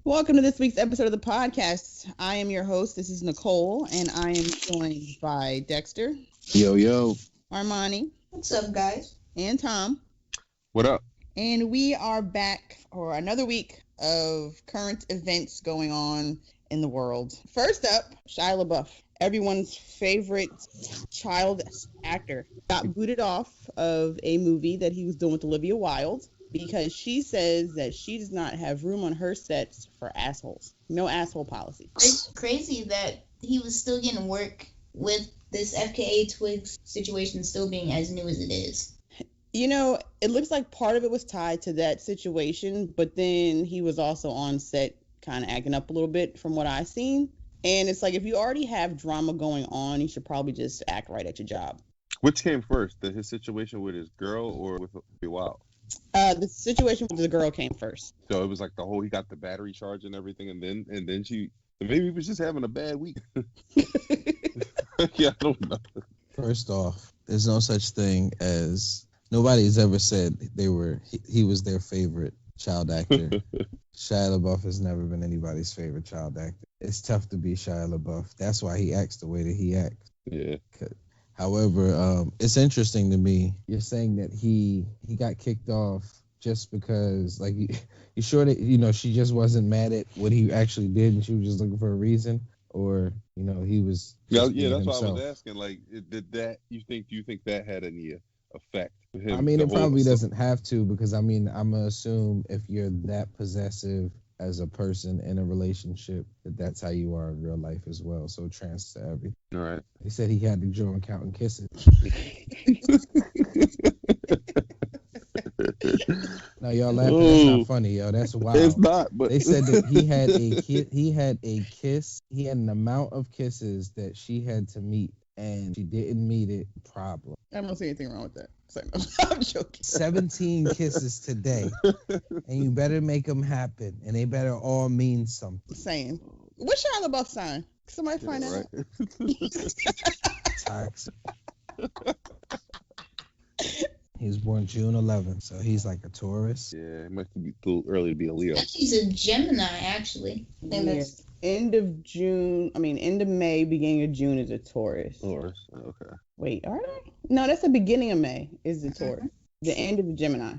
Welcome to this week's episode of the podcast. I am your host. This is Nicole, and I am joined by Dexter. Yo, yo. Armani. What's up, guys? And Tom. What up? And we are back for another week of current events going on in the world. First up, Shia LaBeouf, everyone's favorite child actor, got booted off of a movie that he was doing with Olivia Wilde, because she says that she does not have room on her sets for assholes. No asshole policy. It's crazy that he was still getting work with this FKA Twigs situation still being as new as it is. You know, it looks like part of it was tied to that situation, but then he was also on set kind of acting up a little bit from what I've seen. And it's like, if you already have drama going on, you should probably just act right at your job. Which came first, his situation with his girl or with Wild? The situation with the girl came first. So it was like he got the battery charge and everything, and then maybe he was just having a bad week. Yeah, I don't know. First off, there's no such thing as nobody's ever said he was their favorite child actor. Shia LaBeouf has never been anybody's favorite child actor. It's tough to be Shia LaBeouf. That's why he acts the way that he acts. Yeah. However, it's interesting to me. You're saying that he got kicked off just because, like, you sure that, she just wasn't mad at what he actually did and she was just looking for a reason? Or, he was Yeah, that's himself. why I was asking. Like, did that, do you think that had any effect for him? I mean, it probably doesn't have to, because, I'm going to assume if you're that possessive as a person in a relationship, that's how you are in real life as well. So it transfers to everything. All right. He said he had to draw and counting kisses. No, y'all laughing. That's not funny, yo. That's wild. It's not. But they said that he had an amount of kisses that she had to meet, and she didn't meet it. Problem. I don't see anything wrong with that. I'm joking. 17 kisses today, and you better make them happen, and they better all mean something. Saying, what's Shia LaBeouf sign? Somebody find out. Toxic. He was born June 11th, so he's like a Taurus. Yeah, it might be too early to be a Leo. He's a Gemini, actually. I think that's end of May, beginning of June is a Taurus. Taurus, okay. Wait, are they? No, that's the beginning of May is the Taurus. The end of the Gemini.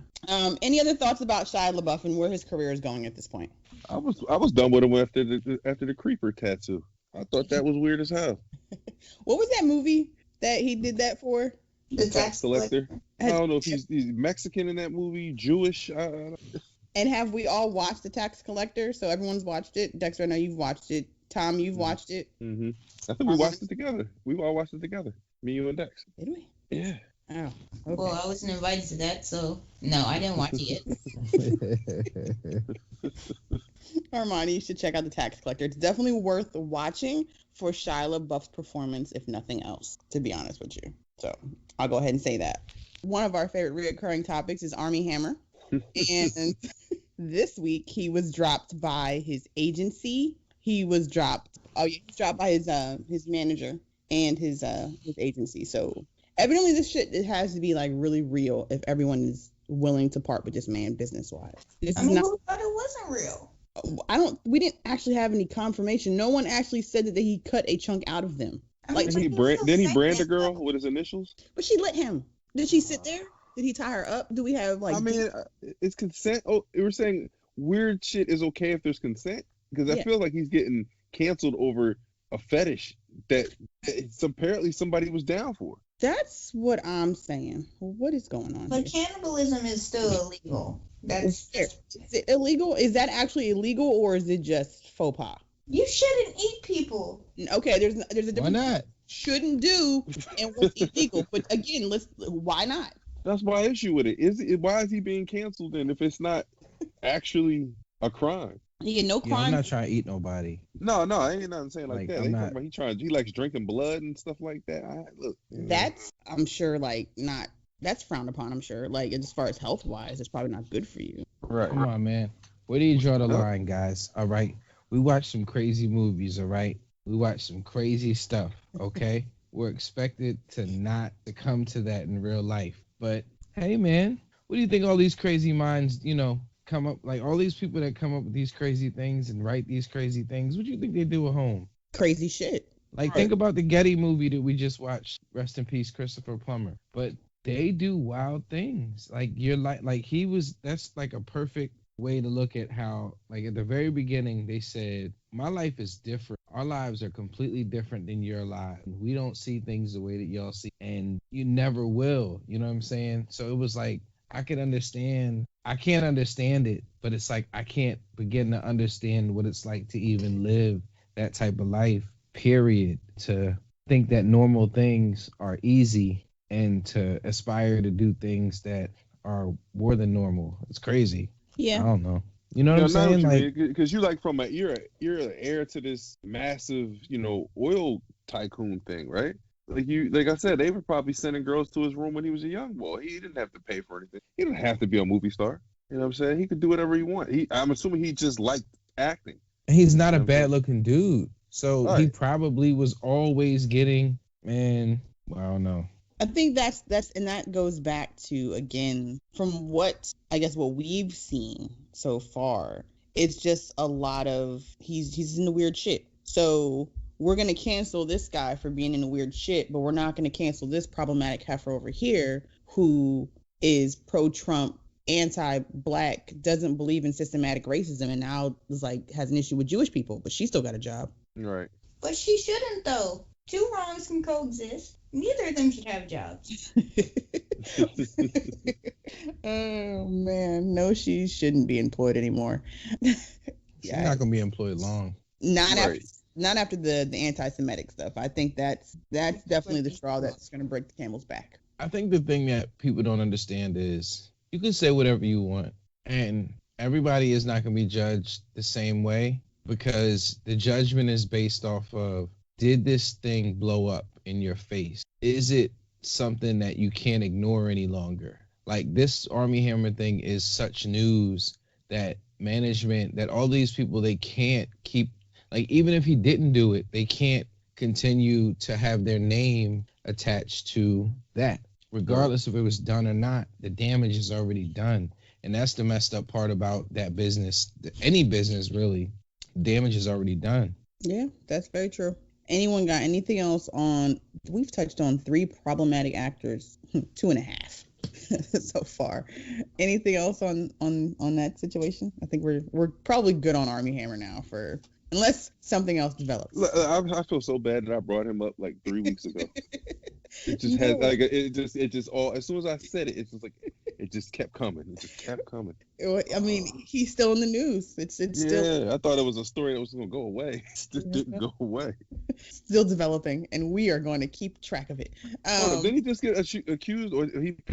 Any other thoughts about Shia LaBeouf and where his career is going at this point? I was done with him after the creeper tattoo. I thought that was weird as hell. What was that movie that he did that for? the tax collector. I don't know if he's Mexican in that movie, Jewish. And have we all watched The Tax Collector? So everyone's watched it. Dexter, I know you've watched it. Tom, you've watched it. Mm-hmm. I think we watched it together. We've all watched it together. Me, you, and Dex. Did we? Yeah. Oh, okay. Well, I wasn't invited to that, so no, I didn't watch it yet. Armani, you should check out The Tax Collector. It's definitely worth watching for Shia LaBeouf's performance, if nothing else, to be honest with you. So I'll go ahead and say that. One of our favorite recurring topics is Armie Hammer. And this week he was dropped by his agency. He was dropped. He's dropped by his manager and his agency. So evidently this shit, it has to be like really real if everyone is willing to part with this man business wise. Who thought it wasn't real? We didn't actually have any confirmation. No one actually said that he cut a chunk out of them. Didn't he brand a girl with his initials? But she let him. Did she sit there? Did he tie her up? Do we have like? I mean, it's consent. Oh, we were saying weird shit is okay if there's consent, because I feel like he's getting canceled over a fetish that apparently somebody was down for. That's what I'm saying. What is going on? But cannibalism is still illegal. Is it illegal? Is that actually illegal, or is it just faux pas? You shouldn't eat people. Okay, there's a difference. Why not? Shouldn't do and what's illegal. But again, why not? That's my issue with it. Why is he being canceled then if it's not actually a crime? He get no crime. I'm not trying to eat nobody. No, I ain't nothing saying like that. He likes drinking blood and stuff like that. That's I'm sure that's frowned upon. I'm sure as far as health wise, it's probably not good for you. Right. Come on, man. Where do you draw the line, guys? All right. We watch some crazy movies. All right. We watch some crazy stuff. Okay. We're expected to not come to that in real life. But hey, man, what do you think all these crazy minds, come up, like all these people that come up with these crazy things and write these crazy things, what do you think they do at home? Crazy shit. Like, think about the Getty movie that we just watched. Rest in peace, Christopher Plummer. But they do wild things. Like, you're like he was. That's like a perfect way to look at how, like, at the very beginning, they said, my life is different. Our lives are completely different than your lives. We don't see things the way that y'all see, and you never will. You know what I'm saying? So it was like, I can understand. I can't understand it, but it's like I can't begin to understand what it's like to even live that type of life, period. To think that normal things are easy and to aspire to do things that are more than normal. It's crazy. Yeah. I don't know. You know what I'm saying? Like, because you like from you're an heir to this massive, oil tycoon thing, right? Like I said, they were probably sending girls to his room when he was a young boy. He didn't have to pay for anything. He didn't have to be a movie star. You know what I'm saying? He could do whatever he wanted. I'm assuming he just liked acting. He's not a bad looking dude. So right. He probably was always getting, I don't know. I think that's and that goes back to, again, from what we've seen so far, it's just a lot of he's in the weird shit. So we're going to cancel this guy for being in the weird shit, but we're not going to cancel this problematic heifer over here who is pro-Trump, anti-black, doesn't believe in systematic racism, and now is like has an issue with Jewish people, but she still got a job. Right. But she shouldn't, though. Two wrongs can coexist. Neither of them should have jobs. Oh, man. No, she shouldn't be employed anymore. She's not going to be employed long. Not after the anti-Semitic stuff. I think that's definitely the straw that's going to break the camel's back. I think the thing that people don't understand is you can say whatever you want, and everybody is not going to be judged the same way, because the judgment is based off of, did this thing blow up in your face? Is it something that you can't ignore any longer? Like, this Armie Hammer thing is such news that management, that all these people, they can't keep, like, even if he didn't do it, they can't continue to have their name attached to that. Regardless if it was done or not, the damage is already done. And that's the messed up part about that business. Any business, really. Damage is already done. Yeah, that's very true. Anyone got anything else on? We've touched on 3 problematic actors, 2.5 so far. Anything else on that situation? I think we're probably good on Armie Hammer now, for unless something else develops. I feel so bad that I brought him up like 3 weeks ago. It just has like it just all, as soon as I said it, it's just like it just kept coming. It just kept coming. I mean, he's still in the news. It's still. I thought it was a story that was going to go away. It just didn't go away. Still developing, and we are going to keep track of it. Didn't he just get accused, or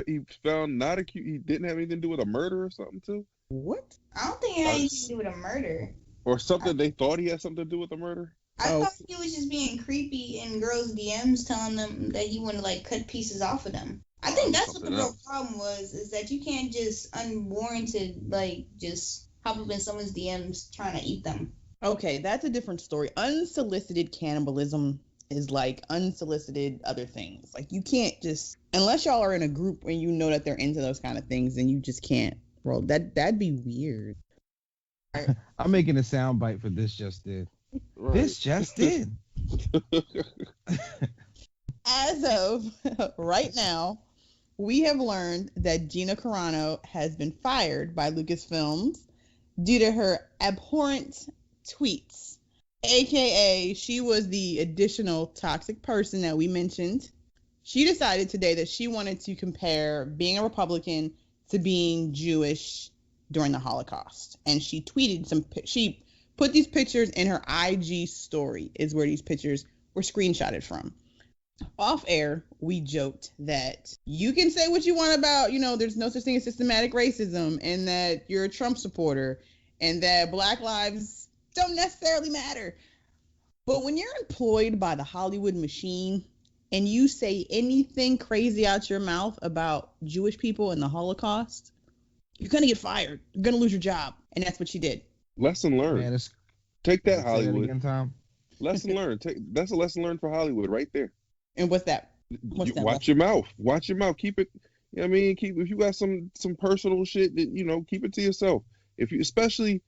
he found not accused? He didn't have anything to do with a murder or something too. What? I don't think it had anything to do with a murder. Or something. They thought he had something to do with the murder. I thought he was just being creepy in girls' DMs, telling them that he wanted to like cut pieces off of them. I think that's what the real problem was, is that you can't just unwarranted just hop up in someone's DMs trying to eat them. Okay, that's a different story. Unsolicited cannibalism is like unsolicited other things. Like, you can't just, unless y'all are in a group and you know that they're into those kind of things, then you just can't roll. That'd be weird. I'm making a sound bite for this just did. Right. This just did. As of right now, we have learned that Gina Carano has been fired by Lucasfilms due to her abhorrent tweets, aka she was the additional toxic person that we mentioned. She decided today that she wanted to compare being a Republican to being Jewish during the Holocaust, and she tweeted she put these pictures in her IG story, is where these pictures were screenshotted from. Off air, we joked that you can say what you want about, there's no such thing as systematic racism, and that you're a Trump supporter, and that Black lives don't necessarily matter. But when you're employed by the Hollywood machine and you say anything crazy out your mouth about Jewish people and the Holocaust, you're going to get fired. You're going to lose your job. And that's what she did. Lesson learned. Man, take that, Hollywood. Again, Tom? Lesson learned. That's a lesson learned for Hollywood right there. And what's that? Watch your mouth. Watch your mouth. Keep it. You know what I mean? If you got some personal shit, that keep it to yourself. especially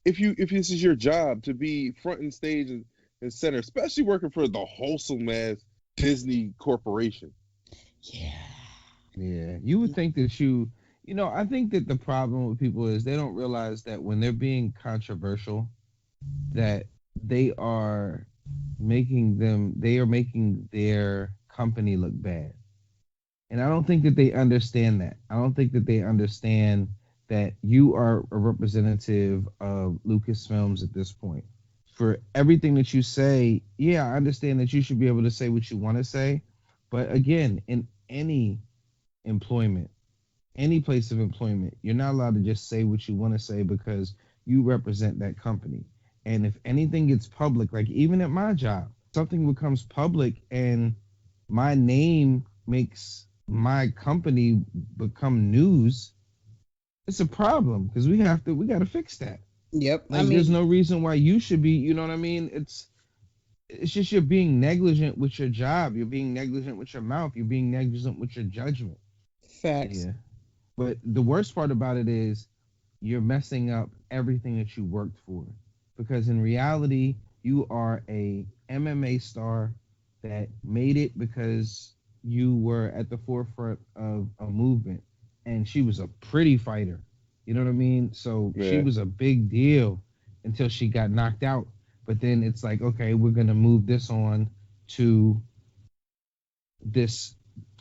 if this is your job to be front and stage and center, especially working for the wholesome ass Disney corporation. Yeah, you would think that I think that the problem with people is they don't realize that when they're being controversial, that they are making their company look bad. And I don't think that they understand that. I don't think that they understand that you are a representative of Lucasfilms at this point. For everything that you say, yeah, I understand that you should be able to say what you want to say. But again, in any employment, any place of employment, you're not allowed to just say what you want to say because you represent that company. And if anything gets public, like even at my job, something becomes public and my name makes my company become news, it's a problem because we got to fix that. Yep. Like, there's no reason why you should be, you know what I mean? It's just you're being negligent with your job. You're being negligent with your mouth. You're being negligent with your judgment. Facts. Yeah. But the worst part about it is you're messing up everything that you worked for. Because in reality, you are a MMA star that made it because you were at the forefront of a movement. And she was a pretty fighter. You know what I mean? So she was a big deal until she got knocked out. But then it's like, okay, we're going to move this on to this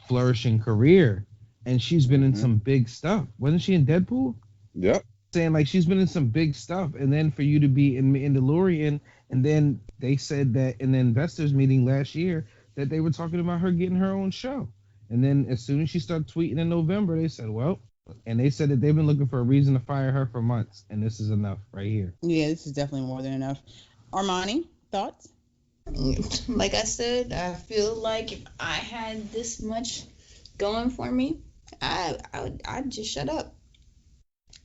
flourishing career. And she's been in some big stuff. Wasn't she in Deadpool? Yep. Saying like she's been in some big stuff. And then for you to be in Mandalorian, and then they said that in the investors meeting last year that they were talking about her getting her own show. And then as soon as she started tweeting in November, they said, well, and they said that they've been looking for a reason to fire her for months. And this is enough right here. Yeah, this is definitely more than enough. Armani, thoughts? Like I said, I feel like if I had this much going for me, I'd just shut up.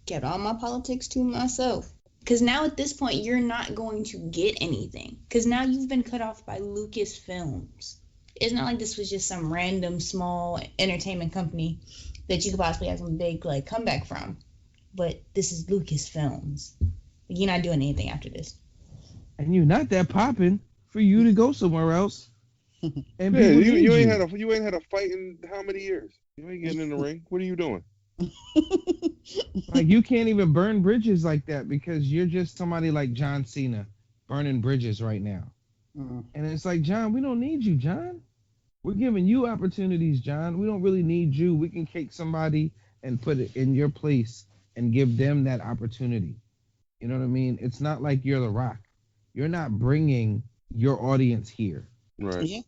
Kept all my politics to myself. Because now at this point, you're not going to get anything. Because now you've been cut off by Lucasfilms. It's not like this was just some random small entertainment company that you could possibly have some big like comeback from. But this is Lucasfilms. You're not doing anything after this. And you're not that popping for you to go somewhere else. And yeah, you ain't had a fight in how many years? You ain't getting in the ring. What are you doing? Like, you can't even burn bridges like that because you're just somebody like John Cena burning bridges right now. And it's like, John, we don't need you, John. We're giving you opportunities, John. We don't really need you. We can take somebody and put it in your place and give them that opportunity. You know what I mean? It's not like you're The Rock. You're not bringing your audience here. Right. Yeah.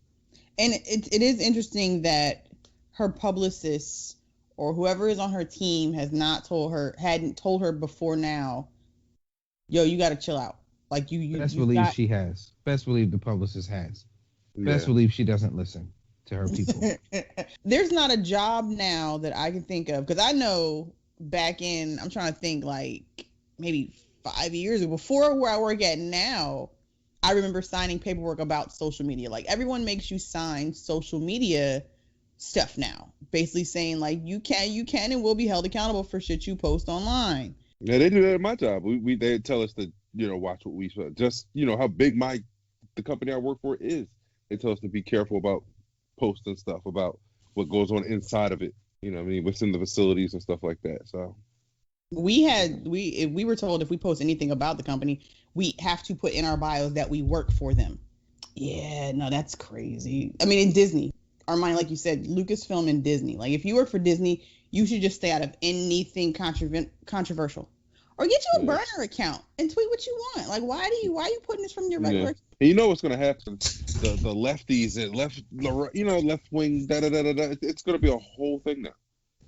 And it is interesting that her publicist or whoever is on her team hadn't told her before now, yo, you got to chill out. Like you Best believe she has. Best believe the publicist has. Best believe she doesn't listen to her people. There's not a job now that I can think of, because I know back in, I'm trying to think like maybe 5 years ago, before where I work at now, I remember signing paperwork about social media. Like, everyone makes you sign social media stuff now, basically saying like you can and will be held accountable for shit you post online. Yeah, they do that at my job. They tell us to watch what we just how big the company I work for is. They tell us to be careful about posting stuff about what goes on inside of it. You know what I mean? What's in the facilities and stuff like that. So we were told if we post anything about the company, we have to put in our bios that we work for them. Yeah, no, that's crazy. I mean, in Disney, Armani, like you said, Lucasfilm and Disney. Like, if you work for Disney, you should just stay out of anything controversial, or get you a burner account and tweet what you want. Like, why are you putting this from your regular? And you know what's gonna happen? The lefties and left wing, it's gonna be a whole thing now.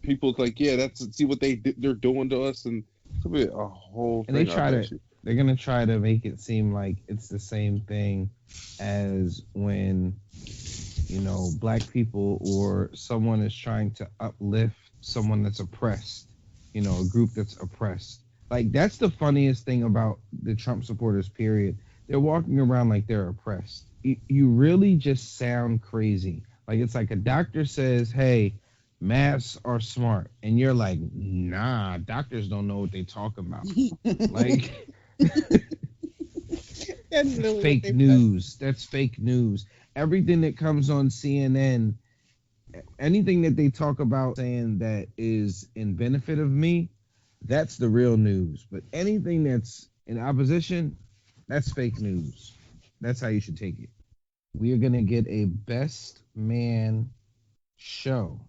People like, see what they're doing to us, and it's gonna be a whole thing. And they're gonna try to make it seem like it's the same thing as when black people or someone is trying to uplift someone that's oppressed, a group that's oppressed. Like, that's the funniest thing about the Trump supporters, period. They're walking around like they're oppressed. You really just sound crazy. Like, it's like a doctor says, hey, masks are smart, and you're like, nah, doctors don't know what they talk about. Like, That's really fake news. That's fake news. Everything that comes on CNN, anything that they talk about saying that is in benefit of me, that's the real news. But anything that's in opposition, that's fake news. That's how you should take it. We are gonna get a best man show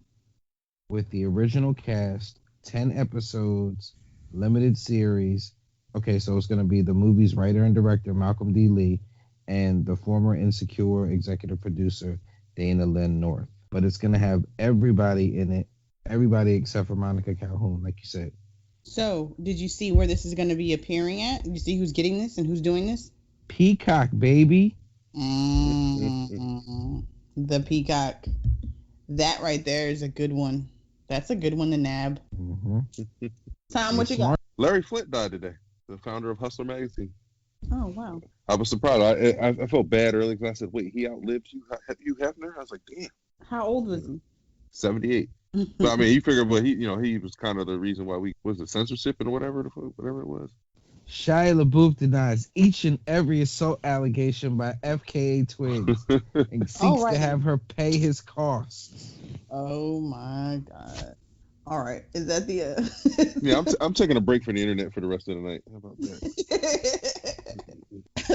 with the original cast, 10 episodes, limited series. Okay, so it's going to be the movie's writer and director, Malcolm D. Lee, and the former Insecure executive producer, Dana Lynn North. But it's going to have everybody in it, everybody except for Monica Calhoun, like you said. So, did you see where this is going to be appearing at? Did you see who's getting this and who's doing this? Peacock, baby. The Peacock. That right there is a good one. That's a good one to nab. Mm-hmm. Tom, what you got? Larry Flint died today, the founder of Hustler magazine. Oh, wow. I was surprised. I felt bad early because I said, wait, he outlived Hugh Hefner? I was like, damn. How old was he? 78. But I mean, he figured, but he was kind of the reason why was it censorship and whatever it was. Shia LaBeouf denies each and every assault allegation by FKA Twigs and seeks to have her pay his costs. Oh my God. All right. Is that the Yeah, I'm taking a break from the internet for the rest of the night. How about that?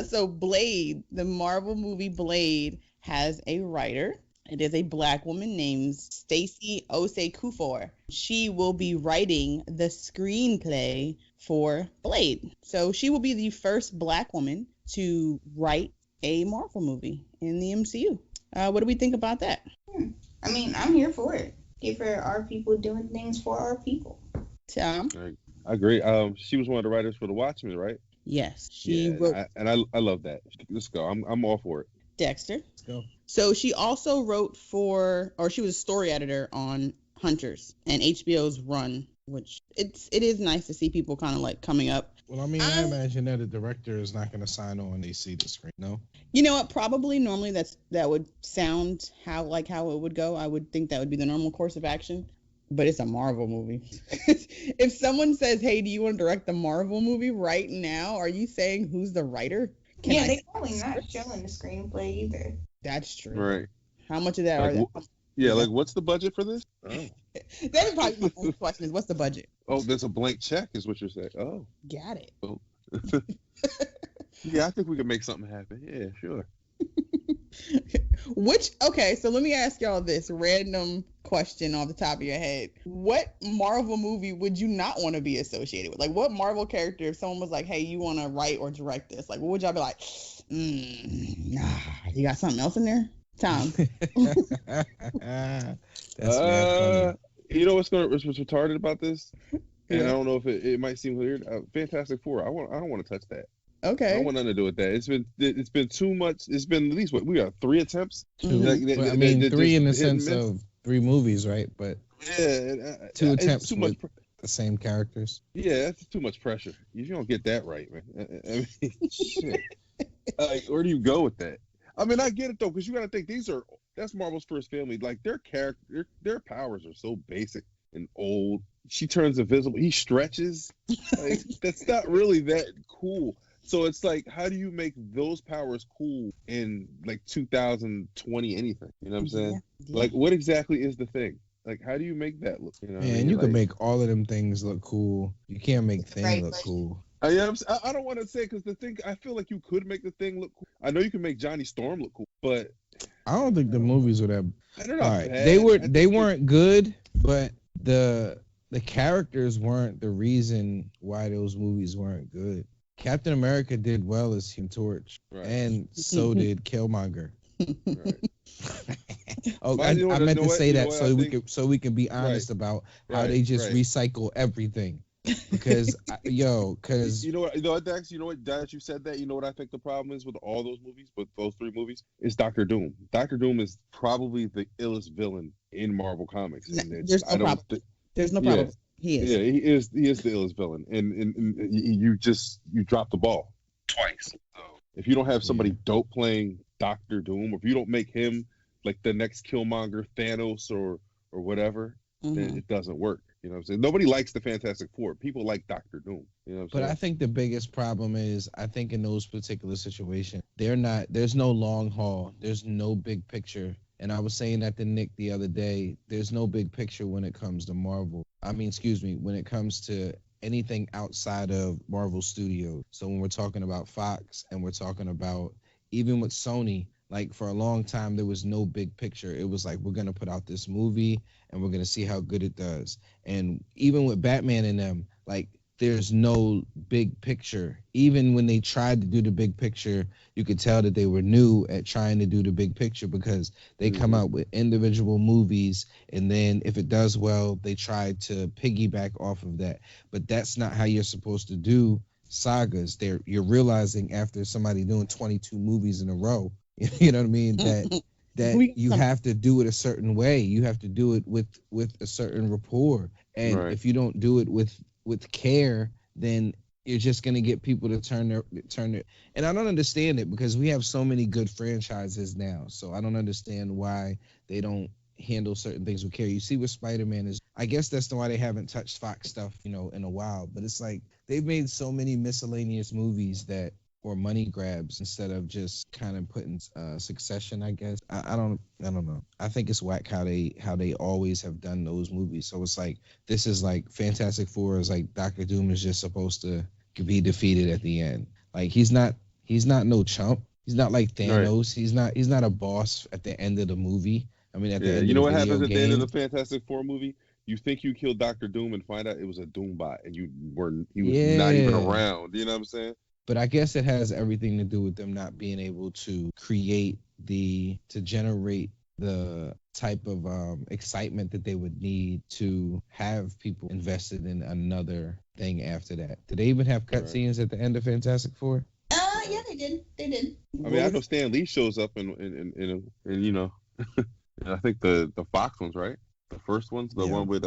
So Blade, the Marvel movie Blade, has a writer. It is a Black woman named Stacey Osei Kuffour. She will be writing the screenplay for Blade. So she will be the first Black woman to write a Marvel movie in the MCU. What do we think about that? I mean, I'm here for it. Give her our people doing things for our people. Tom? I agree. She was one of the writers for The Watchmen, right? Yes. She wrote. I love that. Let's go. I'm all for it. Dexter. Let's go. So she also wrote she was a story editor on Hunters and HBO's Run, which it is nice to see people kind of like coming up. Well, I mean, I imagine that a director is not going to sign on when they see the screen, no? You know what? Probably normally that would sound how it would go. I would think that would be the normal course of action. But it's a Marvel movie. If someone says, hey, do you want to direct the Marvel movie right now? Are you saying who's the writer? They're probably not showing the screenplay either. That's true. Right. How much of that are there? Yeah, like what's the budget for this? Oh. That is probably my only question is what's the budget? Oh, there's a blank check is what you're saying. Oh. Got it. Oh. Yeah, I think we can make something happen. Yeah, sure. So let me ask y'all this random question off the top of your head. What Marvel movie would you not want to be associated with? Like, what Marvel character, if someone was like, hey, you want to write or direct this, like, what would y'all be like, nah, you got something else in there? Tom. That's funny. You know what's retarded about this? And I don't know if it might seem weird. Fantastic Four. I don't want to touch that. Okay. I don't want nothing to do with that. It's been too much. It's been at least we got 3 attempts. Mm-hmm. 3 in the sense of 3 movies, right? But yeah, 2 attempts with the same characters. Yeah, that's too much pressure. If you don't get that right, man. I mean, shit. Where do you go with that? I mean, I get it though, because you got to think that's Marvel's first family. Like their powers are so basic and old. She turns invisible. He stretches. Like that's not really that cool. So it's like, how do you make those powers cool in like 2020 anything? You know what I'm saying? Yeah. Like, what exactly is the thing? Like, how do you make that look? You know, you can make all of them things look cool. You can't make Thing look cool. I don't want to say because the thing, I feel like you could make the Thing look cool. I know you can make Johnny Storm look cool, but I don't think the movies were that. They're not all right, bad. they weren't good, but the characters weren't the reason why those movies weren't good. Captain America did well as Human Torch, right. And so did Killmonger. Right. I meant to say that so we can be honest about how they just recycle everything. Because you know what, Dax, Dax, you said that. You know what I think the problem is with all those movies, with those 3 movies, is Doctor Doom. Doctor Doom is probably the illest villain in Marvel Comics. There's no problem. There's no problem. He is. Yeah, he is the illest villain, and you drop the ball twice. So if you don't have somebody dope playing Doctor Doom, or if you don't make him like the next Killmonger, Thanos, or whatever, then it doesn't work. You know what I'm saying? Nobody likes the Fantastic Four. People like Doctor Doom. You know what I'm But saying? I think the biggest problem is, I think in those particular situations, there's no long haul. There's no big picture. And I was saying that to Nick the other day, there's no big picture when it comes to Marvel. When it comes to anything outside of Marvel Studios. So when we're talking about Fox and we're talking about even with Sony, like for a long time, there was no big picture. It was like, we're going to put out this movie and we're going to see how good it does. And even with Batman and them, like, there's no big picture. Even when they tried to do the big picture, you could tell that they were new at trying to do the big picture, because they come out with individual movies, and then if it does well, they try to piggyback off of that. But that's not how you're supposed to do sagas. You're realizing after somebody doing 22 movies in a row, you know what I mean, that you have to do it a certain way. You have to do it with a certain rapport. And if you don't do it with care, then you're just going to get people to turn their. And I don't understand it, because we have so many good franchises now. So I don't understand why they don't handle certain things with care. You see what Spider-Man is. I guess that's why they haven't touched Fox stuff, in a while. But it's like they've made so many miscellaneous movies that, or money grabs, instead of just kind of putting Succession, I guess. I don't know. I think it's whack how they always have done those movies. So it's like, this is like Fantastic Four is like Doctor Doom is just supposed to be defeated at the end. Like, he's not no chump. He's not like Thanos. Right. He's not a boss at the end of the movie. I mean, at the end you know of the what happens at game. the end of the Fantastic Four movie? You think you killed Doctor Doom and find out it was a Doom bot, and he was not even around. You know what I'm saying? But I guess it has everything to do with them not being able to generate the type of excitement that they would need to have people invested in another thing after that. Did they even have cutscenes at the end of Fantastic Four? Yeah, they did. I mean, I know Stan Lee shows up in I think the Fox ones, right? The first one's the one with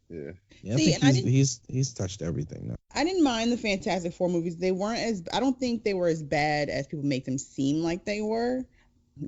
Yeah, I think he's touched everything now. I didn't mind the Fantastic Four movies. I don't think they were as bad as people make them seem like they were.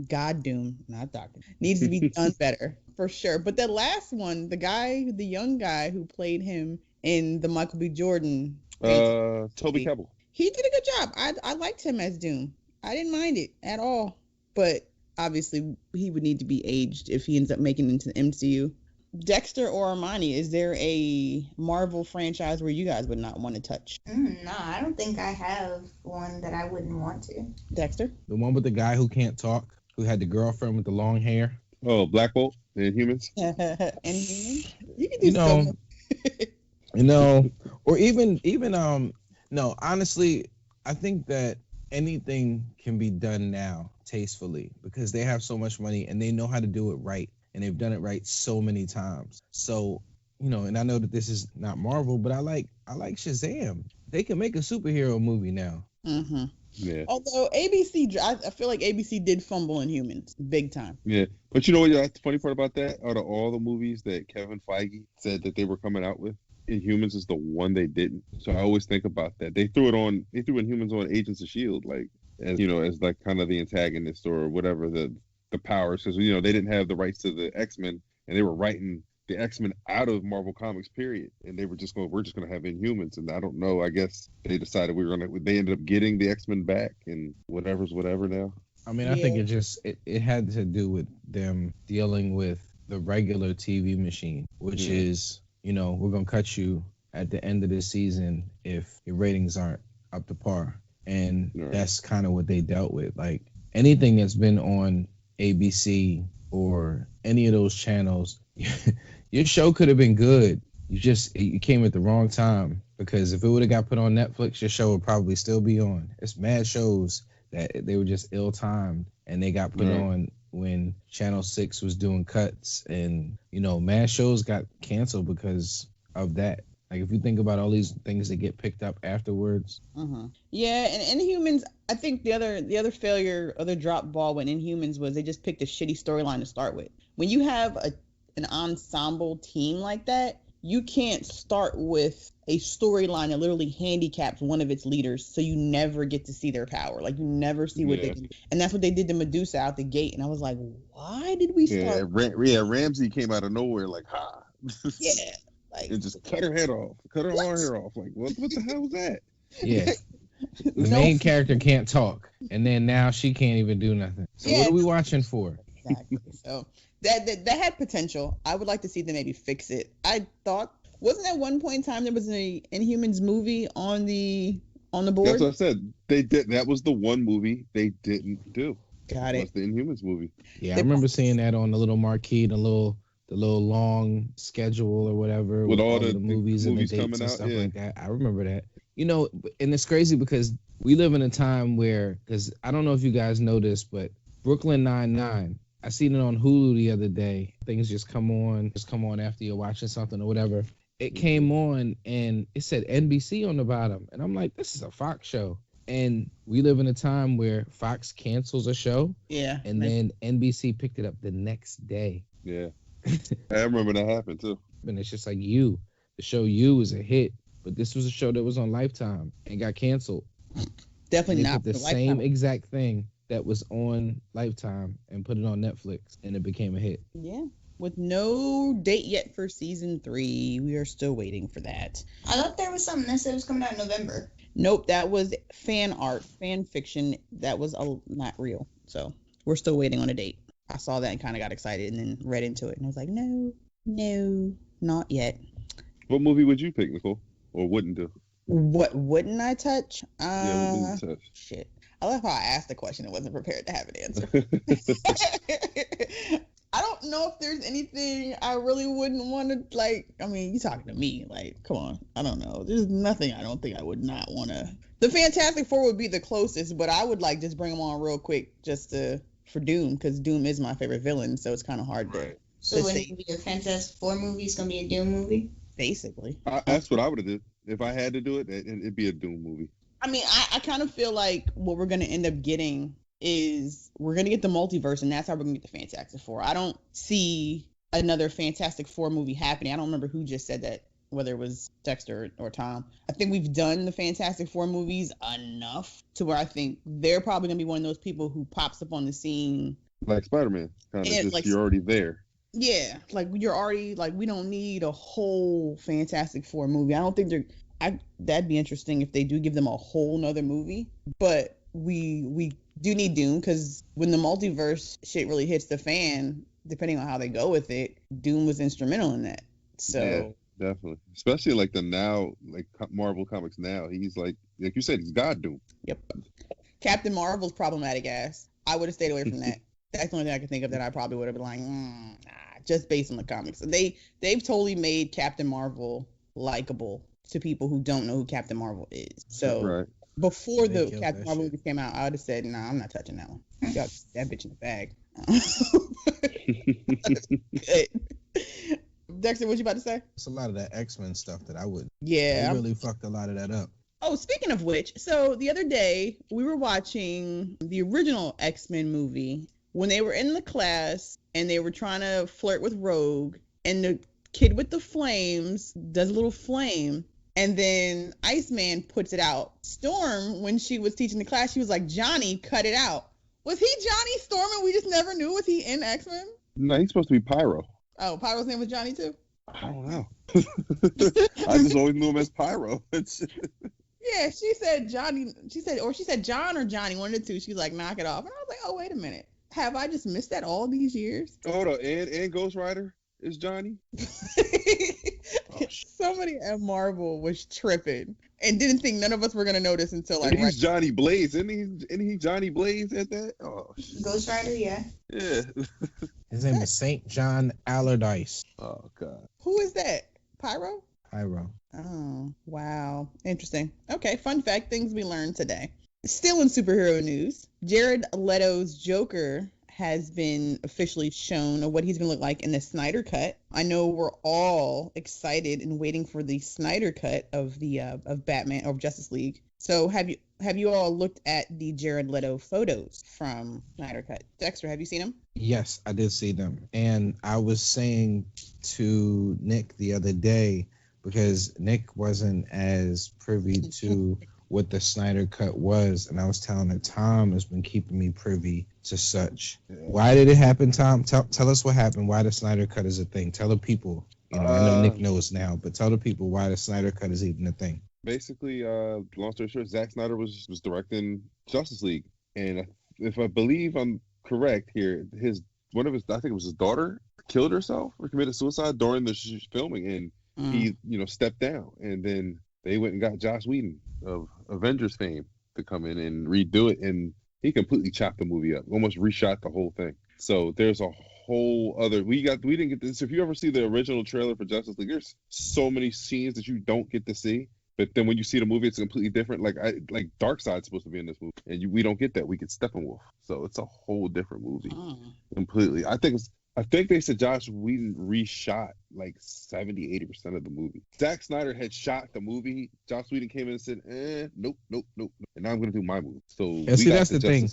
God Doom, not Doctor, needs to be done better for sure. But the last one, the young guy who played him in the Michael B. Jordan, Toby Kebbell, he did a good job. I liked him as Doom. I didn't mind it at all. But obviously, he would need to be aged if he ends up making it into the MCU. Dexter or Armani, is there a Marvel franchise where you guys would not want to touch? No, I don't think I have one that I wouldn't want to. Dexter? The one with the guy who can't talk, who had the girlfriend with the long hair. Oh, Black Bolt and Inhumans. Inhumans? You can do or even no, honestly, I think that anything can be done now tastefully, because they have so much money and they know how to do it right. And they've done it right so many times. So, and I know that this is not Marvel, but I like Shazam. They can make a superhero movie now. Mm-hmm. Yeah. Although ABC, I feel like ABC did fumble Inhumans big time. Yeah, but you know what? The funny part about that, out of all the movies that Kevin Feige said that they were coming out with, Inhumans is the one they didn't. So I always think about that. They threw Inhumans on Agents of S.H.I.E.L.D. like as like kind of the antagonist or whatever the powers, because they didn't have the rights to the X-Men, and they were writing the X-Men out of Marvel Comics, period. And they were just we're just gonna have Inhumans, and I don't know. I guess they decided they ended up getting the X-Men back, and whatever's whatever now. I mean, I think it had to do with them dealing with the regular TV machine, which is we're gonna cut you at the end of this season if your ratings aren't up to par, and that's kind of what they dealt with. Like anything that's been on ABC or any of those channels, your show could have been good. You came at the wrong time, because if it would have got put on Netflix, your show would probably still be on. It's mad shows that they were just ill-timed, and they got put on when Channel 6 was doing cuts, and mad shows got canceled because of that. Like, if you think about all these things that get picked up afterwards. Mm-hmm. Yeah, and Inhumans, I think the other failure, other drop ball with Inhumans was they just picked a shitty storyline to start with. When you have an ensemble team like that, you can't start with a storyline that literally handicaps one of its leaders, so you never get to see their power. Like, you never see what they can do. And that's what they did to Medusa out the gate, and I was like, why did we start? Ramsey came out of nowhere like, ha. Yeah, like And just cut her head off. Cut her arm hair off. Like, what the hell was that? Yeah. The No. main character can't talk, and then now she can't even do nothing. So Yeah. what are we watching for? Exactly. So that had potential. I would like to see them maybe fix it. I thought, wasn't at one point in time there was an Inhumans movie on the board? That's what I said. They did. That was the one movie they didn't do. Got it. Was the Inhumans movie. Yeah, I remember seeing that on the little marquee, the little long schedule or whatever With all the movies and the movies dates coming and out, stuff yeah. like that. I remember that. You know, and it's crazy because we live in a time where, because I don't know if you guys know this, but Brooklyn Nine-Nine, I seen it on Hulu the other day. Things just come on after you're watching something or whatever. It came on and it said NBC on the bottom, and I'm like, this is a Fox show. And we live in a time where Fox cancels a show, Yeah. and then NBC picked it up the next day. Yeah. I remember that happened too. And it's just like the show You is a hit, but this was a show that was on Lifetime and got canceled. Definitely They not put the for same Lifetime. exact thing that was on Lifetime and put it on Netflix, and it became a hit. Yeah. With no date yet for season 3. We are still waiting for that. I thought there was something that said it was coming out in November. Nope, that was fan art, fan fiction. That was not real. So we're still waiting on a date. I saw that and kind of got excited and then read into it. And I was like, no, not yet. What movie would you pick, Nicole? Or wouldn't do? What wouldn't I touch? Yeah, what wouldn't you touch? Shit. I love how I asked the question and wasn't prepared to have an answer. I don't know if there's anything I really wouldn't want to, like, I mean, you talking to me, like, come on. I don't know. There's nothing I don't think I would not want to. The Fantastic Four would be the closest, but I would, like, just bring them on real quick for Doom, because Doom is my favorite villain, so it's kind of hard to So when say. it be a Fantastic Four movie, it's going to be a Doom movie? Basically. That's what I would have did. If I had to do it, it'd be a Doom movie. I mean, I kind of feel like what we're going to end up getting is we're going to get the multiverse, and that's how we're going to get the Fantastic Four. I don't see another Fantastic Four movie happening. I don't remember who just said that, whether it was Dexter or Tom. I think we've done the Fantastic Four movies enough to where I think they're probably going to be one of those people who pops up on the scene. Like Spider-Man. Kind of Yeah, just, like- you're already there. Yeah, like you're already, like, we don't need a whole Fantastic Four movie. I don't think that'd be interesting if they do give them a whole nother movie, but we do need Doom, because when the multiverse shit really hits the fan, depending on how they go with it, Doom was instrumental in that. So Yeah, definitely. Especially like the now, like Marvel Comics now. He's like you said, he's God Doom. Yep. Captain Marvel's problematic ass. I would have stayed away from that. That's the only thing I can think of that I probably would have been like, nah, just based on the comics. They've totally made Captain Marvel likable to people who don't know who Captain Marvel is. So Right. before They the killed Captain that Marvel shit. movie came out, I would have said, nah, I'm not touching that one. Got that bitch in the bag. Good. Dexter, what you about to say? It's a lot of that X-Men stuff that I would. Yeah. They really fucked a lot of that up. Oh, speaking of which, so the other day we were watching the original X-Men movie when they were in the class and they were trying to flirt with Rogue, and the kid with the flames does a little flame, and then Iceman puts it out. Storm, when she was teaching the class, she was like, Johnny, cut it out. Was he Johnny Storm and we just never knew? Was he in X-Men? No, he's supposed to be Pyro. Oh, Pyro's name was Johnny too? I don't know. I just always knew him as Pyro. Yeah, she said Johnny. She said John or Johnny, one of the two. She's like, knock it off. And I was like, oh, wait a minute. Have I just missed that all these years? Hold on, and Ghost Rider is Johnny? Somebody at Marvel was tripping and didn't think none of us were going to notice until like And he's Johnny Blaze. Isn't he Johnny Blaze at that? Oh, Ghost Rider, yeah. yeah. His name is Saint John Allardyce. Oh, God. Who is that? Pyro? Pyro. Oh, wow. Interesting. Okay, fun fact, things we learned today. Still in superhero news, Jared Leto's Joker has been officially shown of what he's going to look like in the Snyder Cut. I know we're all excited and waiting for the Snyder Cut of the of Batman or Justice League. So have you all looked at the Jared Leto photos from Snyder Cut? Dexter, have you seen them? Yes, I did see them. And I was saying to Nick the other day, because Nick wasn't as privy to what the Snyder Cut was, and I was telling her Tom has been keeping me privy to such. Why did it happen, Tom? Tell us what happened. Why the Snyder Cut is a thing. Tell the people. I know Nick knows now, but tell the people why the Snyder Cut is even a thing. Basically, long story short, Zack Snyder was directing Justice League, and if I believe I'm correct here, one of his, I think it was his daughter, killed herself or committed suicide during the filming, and he, stepped down, and then they went and got Joss Whedon of Avengers fame to come in and redo it, and he completely chopped the movie up, almost reshot the whole thing. So there's a whole other. We didn't get this. If you ever see the original trailer for Justice League, there's so many scenes that you don't get to see. But then when you see the movie, it's completely different. Like Darkseid's supposed to be in this movie, and we don't get that. We get Steppenwolf, so it's a whole different movie, completely. I think they said Joss Whedon reshot like 70-80% of the movie. Zack Snyder had shot the movie. Joss Whedon came in and said, nope, and now I'm gonna do my movie. So see, that's the thing.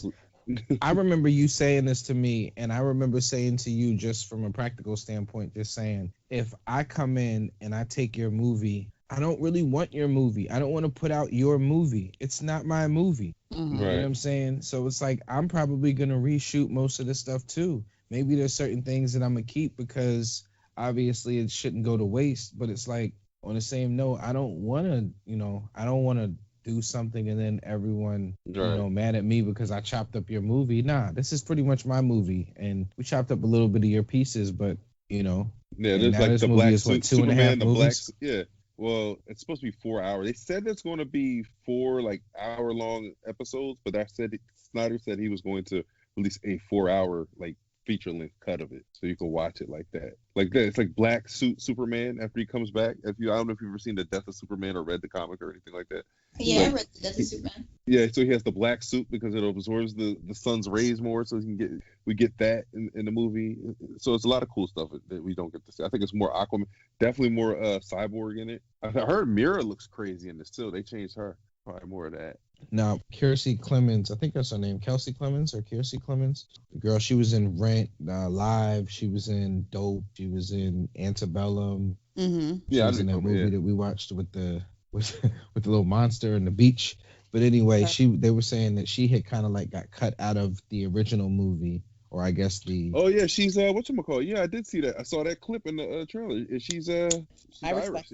I remember you saying this to me, and I remember saying to you, just from a practical standpoint, just saying, if I come in and I take your movie, I don't really want your movie. I don't want to put out your movie. It's not my movie. Mm-hmm. You know what I'm saying? So it's like, I'm probably going to reshoot most of the stuff too. Maybe there's certain things that I'm going to keep because obviously it shouldn't go to waste. But it's like, on the same note, I don't want to do something and then everyone, mad at me because I chopped up your movie. Nah, this is pretty much my movie. And we chopped up a little bit of your pieces, but, Yeah, there's like the black suit, Superman, the black, yeah. Well, it's supposed to be 4 hours. They said it's going to be 4 hour-long episodes, but Snyder said he was going to release a 4-hour feature-length cut of it, so you can watch it like that. It's like Black Suit Superman after he comes back. I don't know if you've ever seen The Death of Superman or read the comic or anything like that. Yeah, I read The Death of Superman. Yeah, so he has the black suit because it absorbs the sun's rays more, so we get that in the movie. So it's a lot of cool stuff that we don't get to see. I think it's more Aquaman, definitely more Cyborg in it. I heard Mira looks crazy in this too. They changed her. Probably more of that. Now, Kiersey Clemens, I think that's her name, Kelsey Clemens or Kiersey Clemens. The girl, she was in Rent, Live. She was in Dope. She was in Antebellum. Mm-hmm. She was in that movie that we watched with the little monster on the beach. But anyway, they were saying that she had kind of got cut out of the original movie, or I guess the. Oh yeah, she's whatchamacallit. Yeah, I did see that. I saw that clip in the trailer. She's Irish.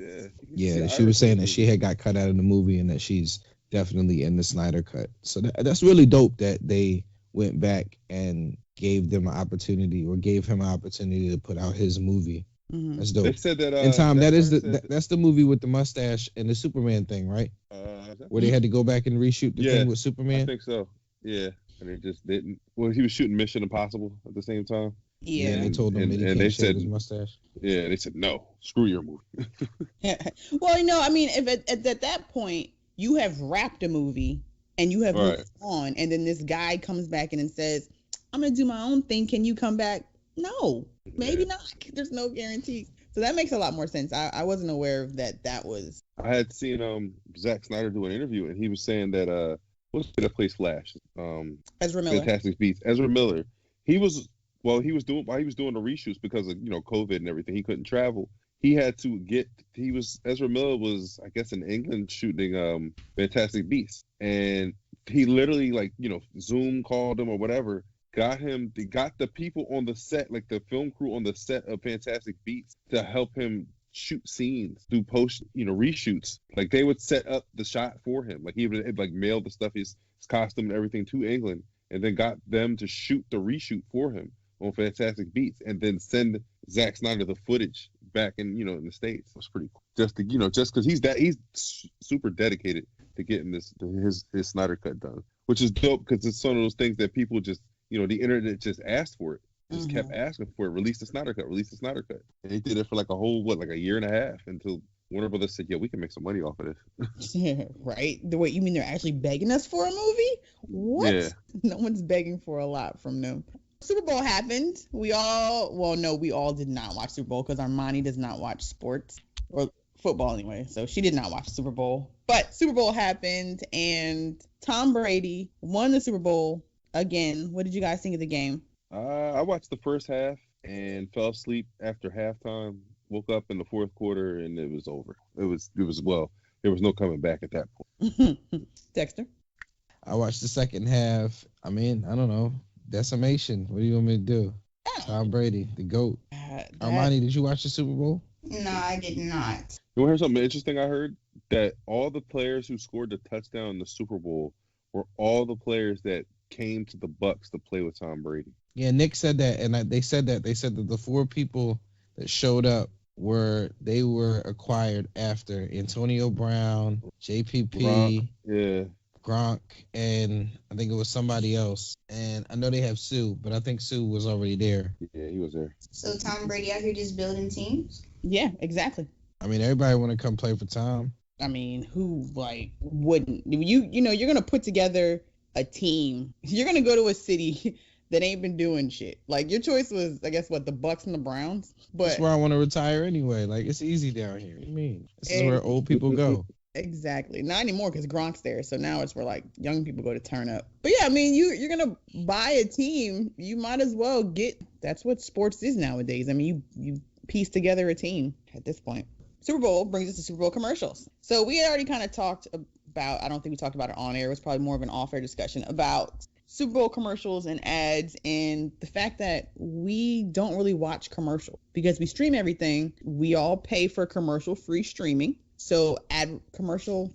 Yeah, she was saying that she had got cut out of the movie and that she's definitely in the Snyder Cut. So that's really dope that they went back and gave him an opportunity to put out his movie. Mm-hmm. That's dope. They said that. And Tom, that's the movie with the mustache and the Superman thing, right? Where they had to go back and reshoot the thing with Superman. I think so. Yeah, and they just didn't. Well, he was shooting Mission Impossible at the same time. Yeah, and they told him that he can't shave his mustache. Yeah, they said no. Screw your movie. Well, I mean, if at that point you have wrapped a movie and you have moved on, and then this guy comes back in and says, "I'm gonna do my own thing. Can you come back?" No, maybe not. There's no guarantee. So that makes a lot more sense. I wasn't aware of that. That was. I had seen Zack Snyder do an interview, and he was saying that what's that place Flash? Ezra Miller. Fantastic Beasts. Ezra Miller. While he was doing the reshoots because of COVID and everything, he couldn't travel. He had to Ezra Miller was, I guess, in England shooting Fantastic Beasts, and he literally Zoom called him or whatever. Got the people on the set, like the film crew on the set of Fantastic Beasts, to help him shoot scenes, do post, reshoots. Like they would set up the shot for him. Like he would mail the stuff, his costume and everything to England, and then got them to shoot the reshoot for him on Fantastic Beasts, and then send Zack Snyder the footage back in the States. It was pretty cool. Just because he's super dedicated to getting his Snyder Cut done, which is dope because it's one of those things that people just. The internet just asked for it. Just kept asking for it. Release the Snyder Cut. Release the Snyder Cut. And they did it for a year and a half until Warner Brothers said, "Yeah, we can make some money off of this." Yeah, right. The way you mean they're actually begging us for a movie? What? Yeah. No one's begging for a lot from them. Super Bowl happened. We all did not watch Super Bowl because Armani does not watch sports or football anyway. So she did not watch Super Bowl. But Super Bowl happened and Tom Brady won the Super Bowl. Again, what did you guys think of the game? I watched the first half and fell asleep after halftime. Woke up in the fourth quarter and it was over. There was no coming back at that point. Dexter? I watched the second half. I mean, I don't know. Decimation. What do you want me to do? Tom Brady, the GOAT. Armani, did you watch the Super Bowl? No, I did not. You want to hear something interesting? I heard that all the players who scored the touchdown in the Super Bowl were all the players that came to the Bucks to play with Tom Brady. Yeah, Nick said that, and they said that the 4 people that showed up were acquired after Antonio Brown, JPP, Gronk, and I think it was somebody else. And I know they have Sue, but I think Sue was already there. Yeah, he was there. So Tom Brady out here just building teams? Yeah, exactly. I mean, everybody want to come play for Tom. I mean, who wouldn't? You know, you're gonna put together a team. You're gonna go to a city that ain't been doing shit. Like, your choice was, I guess, the Bucks and the Browns. But that's where I want to retire anyway. Like, it's easy down here. What do you mean? This is where old people go. Exactly. Not anymore because Gronk's there. So now it's where young people go to turn up. But yeah, I mean, you're gonna buy a team. You might as well that's what sports is nowadays. I mean, you piece together a team at this point. Super Bowl brings us to Super Bowl commercials. So we had already kind of talked about, I don't think we talked about it on air. It was probably more of an off-air discussion about Super Bowl commercials and ads, and the fact that we don't really watch commercials because we stream everything. We all pay for commercial-free streaming. So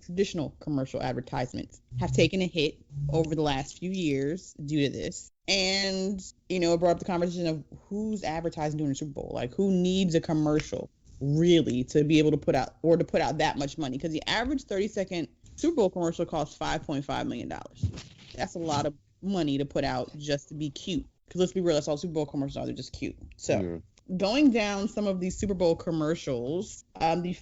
traditional commercial advertisements have taken a hit over the last few years due to this. And, it brought up the conversation of who's advertising during the Super Bowl. Like, who needs a commercial really to be able to put out that much money? Because the average 30-second Super Bowl commercial costs $5.5 million. That's a lot of money to put out just to be cute. Because let's be real, that's all Super Bowl commercials are. They're just cute. So going down some of these Super Bowl commercials, the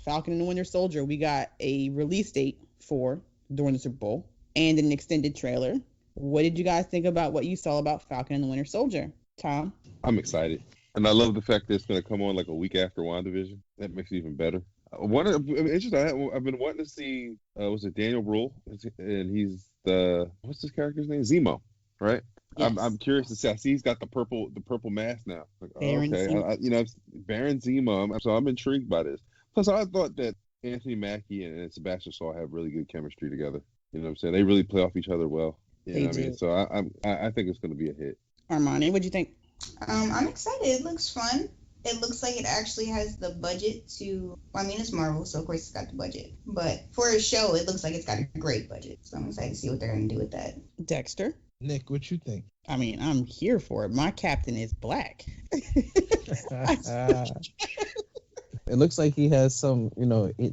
Falcon and the Winter Soldier, we got a release date for during the Super Bowl and an extended trailer. What did you guys think about what you saw about Falcon and the Winter Soldier? Tom? I'm excited. And I love the fact that it's going to come on a week after WandaVision. That makes it even better. I've been wanting to see, was it Daniel Brühl? And he's what's his character's name? Zemo, right? Yes. I'm curious to see. I see he's got the purple mask now. Baron Zemo. Baron Zemo. So I'm intrigued by this. Plus, I thought that Anthony Mackie and Sebastian Shaw have really good chemistry together. You know what I'm saying? They really play off each other well. You know what I mean? So I think it's going to be a hit. Armani, what'd you think? I'm excited. It looks fun. It looks like it actually has the budget to. Well, I mean, it's Marvel, so of course it's got the budget. But for a show, it looks like it's got a great budget. So I'm excited to see what they're going to do with that. Dexter? Nick, what you think? I mean, I'm here for it. My captain is black. It looks like he has some,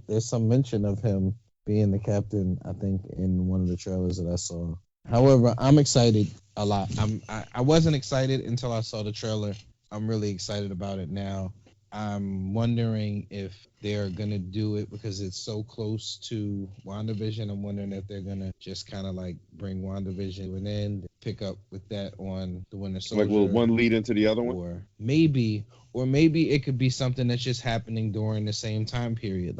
there's some mention of him being the captain, I think, in one of the trailers that I saw. However, I'm excited a lot. I wasn't excited until I saw the trailer. I'm really excited about it now. I'm wondering if they're going to do it because it's so close to WandaVision. I'm wondering if they're going to just kind of bring WandaVision to an end, pick up with that on the Winter Soldier. Will one lead into the other one? Or maybe it could be something that's just happening during the same time period.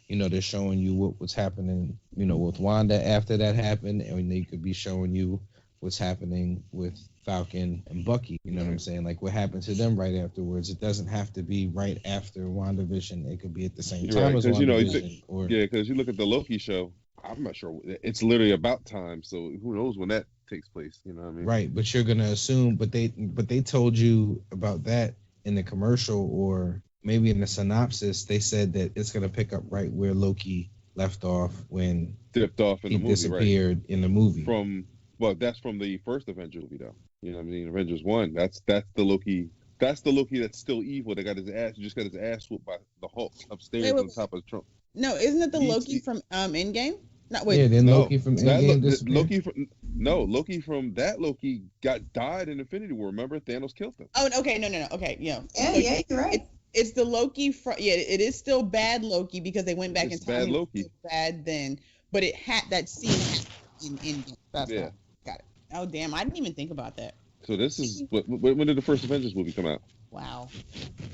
They're showing you what was happening, with Wanda after that happened, and they could be showing you what's happening with Falcon and Bucky. You know what I'm saying? What happened to them right afterwards. It doesn't have to be right after WandaVision. It could be at the same time as WandaVision. Because you look at the Loki show, I'm not sure. It's literally about time, so who knows when that takes place. You know what I mean? Right, but you're gonna assume. But they told you about that in the commercial, or maybe in the synopsis. They said that it's gonna pick up right where Loki left off when dipped off in the movie, disappeared in the movie. That's from the first Avengers movie, though. You know what I mean? Avengers 1. That's the Loki. That's the Loki that's still evil. They got his ass. He just got his ass whooped by the Hulk upstairs on top of Trump. No, isn't it the Loki from Endgame? Loki from Endgame. Loki from that Loki died in Infinity War. Remember, Thanos killed him. Oh, okay, no, okay, yeah, you're right. It's the Loki from it is still bad Loki because they went back in time. Bad Loki. Bad then, but it had that scene in Endgame. That's right. Got it. Oh damn, I didn't even think about that. So this is when did the first Avengers movie come out? Wow.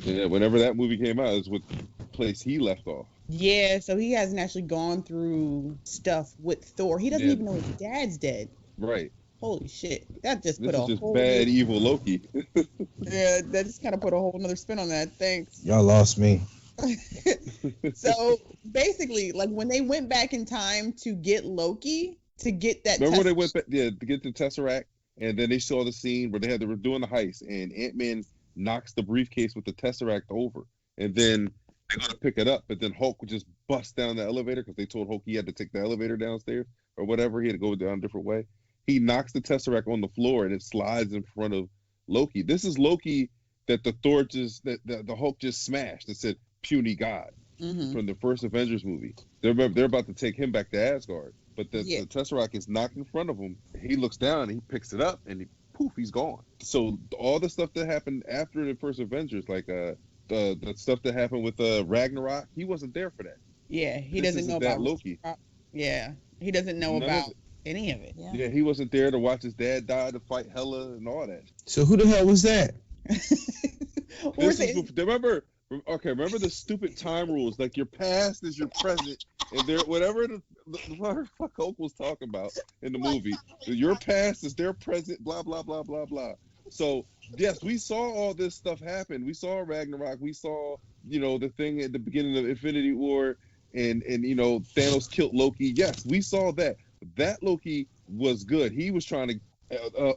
Yeah, whenever that movie came out is what place he left off. Yeah, so he hasn't actually gone through stuff with Thor. He doesn't even know his dad's dead. Right. Holy shit. That just put a whole bad evil Loki. Yeah, that just kind of put a whole nother spin on that. Thanks. Y'all lost me. So basically, when they went back in time to get Loki, to get that. Remember when they went back, to get the Tesseract, and then they saw the scene where they were doing the heist, and Ant-Man knocks the briefcase with the Tesseract over, and then they go to pick it up, but then Hulk would just bust down the elevator because they told Hulk he had to take the elevator downstairs or whatever. He had to go down a different way. He knocks the Tesseract on the floor and it slides in front of Loki. This is Loki that the Hulk just smashed and said puny god from the first Avengers movie. They're about to take him back to Asgard, but the Tesseract is knocked in front of him. He looks down and he picks it up and he's gone. So all the stuff that happened after the first Avengers, like the stuff that happened with Ragnarok, he wasn't there for that. Yeah, he doesn't know about Loki. Yeah, he doesn't know about any of it. Yeah. Yeah, he wasn't there to watch his dad die to fight Hela and all that. So who the hell was that? Remember the stupid time rules? Like your past is your present, and whatever the fuck Hulk was talking about in the movie, your past is their present. Blah blah blah blah blah. So yes, we saw all this stuff happen. We saw Ragnarok. We saw the thing at the beginning of Infinity War, and Thanos killed Loki. Yes, we saw that. That Loki was good. He was trying to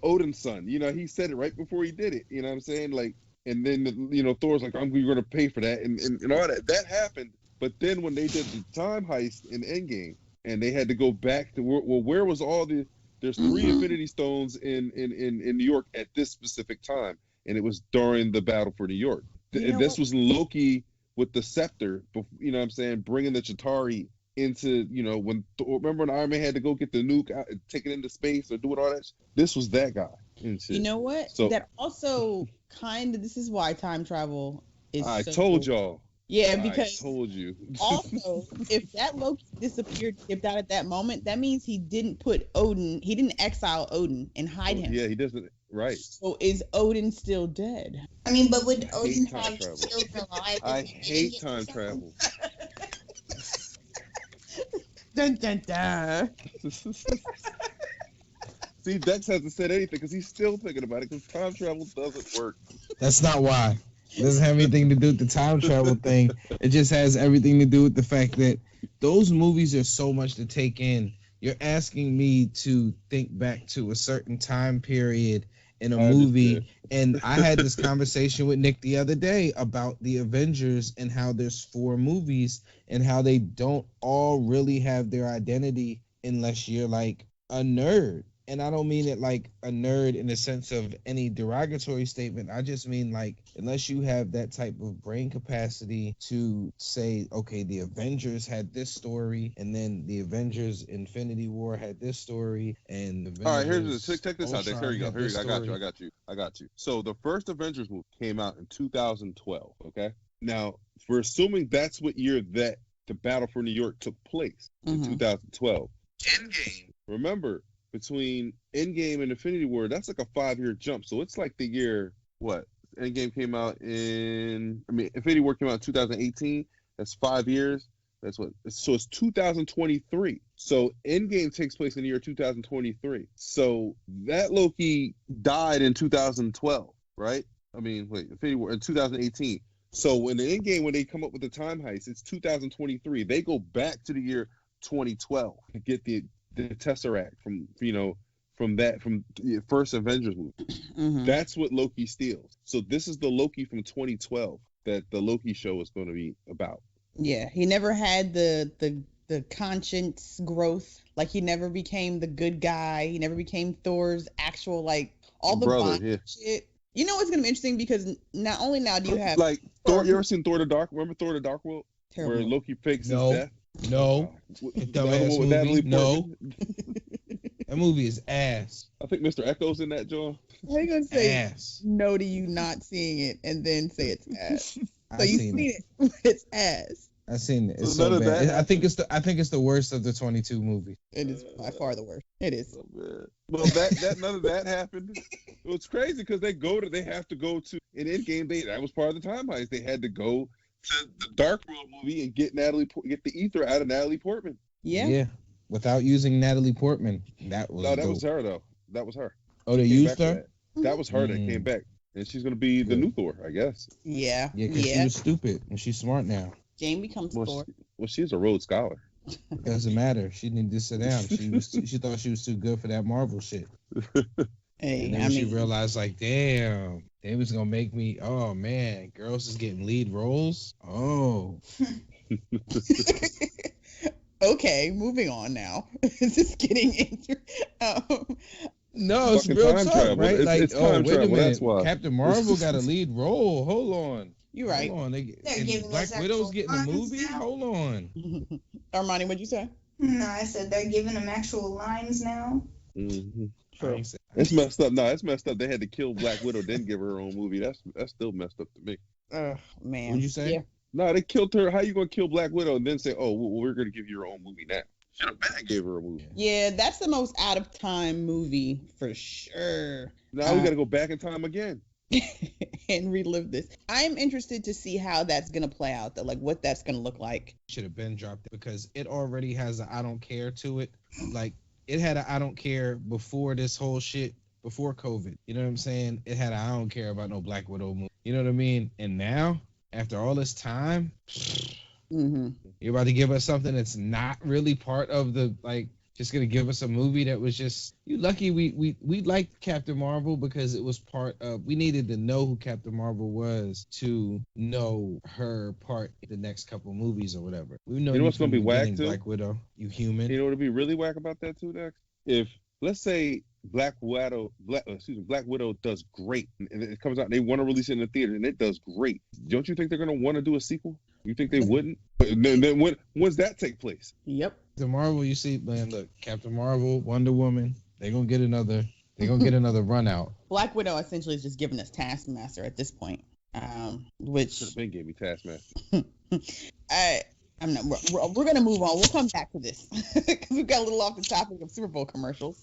Odin's son. He said it right before he did it. You know what I'm saying? Like, and then Thor's like, "I'm going to pay for that," and all that. That happened. But then when they did the time heist in Endgame, and they had to go back to where was all the? There's 3 Infinity Stones in New York at this specific time, and it was during the battle for New York. This was Loki with the scepter. You know what I'm saying? Bringing the Chitauri into, remember when Iron Man had to go get the nuke, take it into space or doing all that? This was that guy. You know what? So that also this is why time travel is I told y'all. Yeah, because I told you. Also, if that Loki disappeared, dipped out at that moment, that means he didn't exile Odin and hide him. Yeah, he doesn't. Right. So is Odin still dead? I mean, but would Odin have still been alive? I hate time travel. Dun, dun, dun. See, Dex hasn't said anything because he's still thinking about it because time travel doesn't work. That's not why. It doesn't have anything to do with the time travel thing. It just has everything to do with the fact that those movies are so much to take in. You're asking me to think back to a certain time period in a movie. And I had this conversation with Nick the other day about the Avengers and how there's 4 movies and how they don't all really have their identity unless you're like a nerd. And I don't mean it like a nerd in the sense of any derogatory statement. I just mean like unless you have that type of brain capacity to say, okay, the Avengers had this story, and then the Avengers Infinity War had this story, and the Avengers, all right, check this out. Here you go. I got you. So the first Avengers movie came out in 2012. Okay. Now we're assuming that's what year that the Battle for New York took place in 2012. Endgame. Remember, between Endgame and Infinity War, that's like a 5-year jump. So it's like the year, what? Endgame came out Infinity War came out in 2018. That's 5 years. So it's 2023. So Endgame takes place in the year 2023. So that Loki died in 2012, right? Infinity War in 2018. So in the Endgame, when they come up with the time heist, it's 2023. They go back to the year 2012 to get the Tesseract from the first Avengers movie. That's what Loki steals. So this is the Loki from 2012 that the Loki show is going to be about. Yeah, he never had the conscience growth. Like he never became the good guy. He never became Thor's actual all the brother. Shit. You know what's going to be interesting because not only now do you have like Thor. You ever seen Thor the Dark? Remember Thor the Dark World? Terrible. Where Loki fakes his death. No. Dumbass movie. No. That movie is ass. I think Mr. Echo's in that, John. How are you gonna say ass? No to you not seeing it and then say it's ass? So I've you've seen seen it, but it's ass. I've seen it. It's so bad. I think it's the worst of the 22 movies. It is by far the worst. It is. So bad. Well, that none of that happened. It was crazy because they have to go to an Endgame. That was part of the time heist. They had to go to the Dark World movie and get the ether out of Natalie Portman. Yeah. Without using Natalie Portman. That was that was her though. That was her. Oh, they used her? That was her that came back. And she's gonna be the new Thor, I guess. Yeah. Yeah, because she was stupid and she's smart now. Jane becomes Thor. She's a Rhodes Scholar. It doesn't matter. She needed to sit down. She thought she was too good for that Marvel shit. Hey, And then when she realized, like, damn, they was gonna make me. Oh man, girls is getting lead roles. Oh, okay, moving on now. Just getting into. Um, no, it's Fucking real time talk, travel. right? Like, It's oh, time wait a travel. minute, That's why. Captain Marvel got a lead role. Hold on, you're right. hold on. They're And giving Black us Widow's actual getting a lines movie. now. Hold on. Armani, what'd you say? No, I said they're giving them actual lines now. Mm-hmm. I ain't say- It's messed up. No, it's messed up. They had to kill Black Widow, then give her her own movie. That's still messed up to me. Oh man. What'd you say? Yeah. No, they killed her. How you gonna kill Black Widow and then say, "Oh, well, we're gonna give you your own movie now"? Should have been gave her a movie. Yeah, that's the most out of time movie for sure. Now we gotta go back in time again. And relive this. I'm interested to see how that's gonna play out, though. Like what that's gonna look like. Should have been dropped because it already has a I don't care to it. Like it had a I don't care before this whole shit, before COVID. You know what I'm saying? It had a I don't care about no Black Widow movie. You know what I mean? And now, after all this time, Mm-hmm. you're about to give us something that's not really part of the like. Just gonna give us a movie that was just you lucky we liked Captain Marvel because it was part of we needed to know who Captain Marvel was to know her part in the next couple movies or whatever. We know You know what's gonna be whack too? Black Widow, you human. You know what'd be really whack about that too, Dex? If let's say Black Widow does great, and it comes out and they want to release it in the theater and it does great. Don't you think they're gonna want to do a sequel? You think they wouldn't? But then when's that take place? Yep. The Marvel, you see, man, look, Captain Marvel, Wonder Woman, they're gonna get another run out. Black Widow essentially is just giving us Taskmaster at this point, which Should have been gave me Taskmaster. I'm not. We're gonna move on. We'll come back to this because we've got a little off the topic of Super Bowl commercials.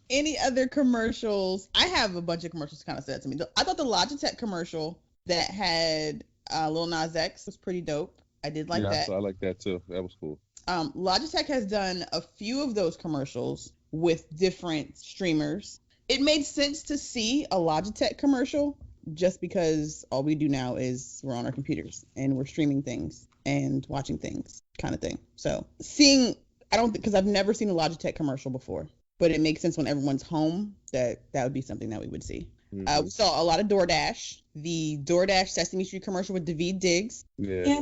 Any other commercials? I have a bunch of commercials kind of said to me. I thought the Logitech commercial that had Lil Nas X was pretty dope. I did like that. I like that too. That was cool. Logitech has done a few of those commercials with different streamers. It made sense to see a Logitech commercial just because all we do now is we're on our computers and we're streaming things and watching things kind of thing. So because I've never seen a Logitech commercial before, but it makes sense when everyone's home that would be something that we would see. Mm-hmm. We saw a lot of DoorDash. The DoorDash Sesame Street commercial with Daveed Diggs. Yeah.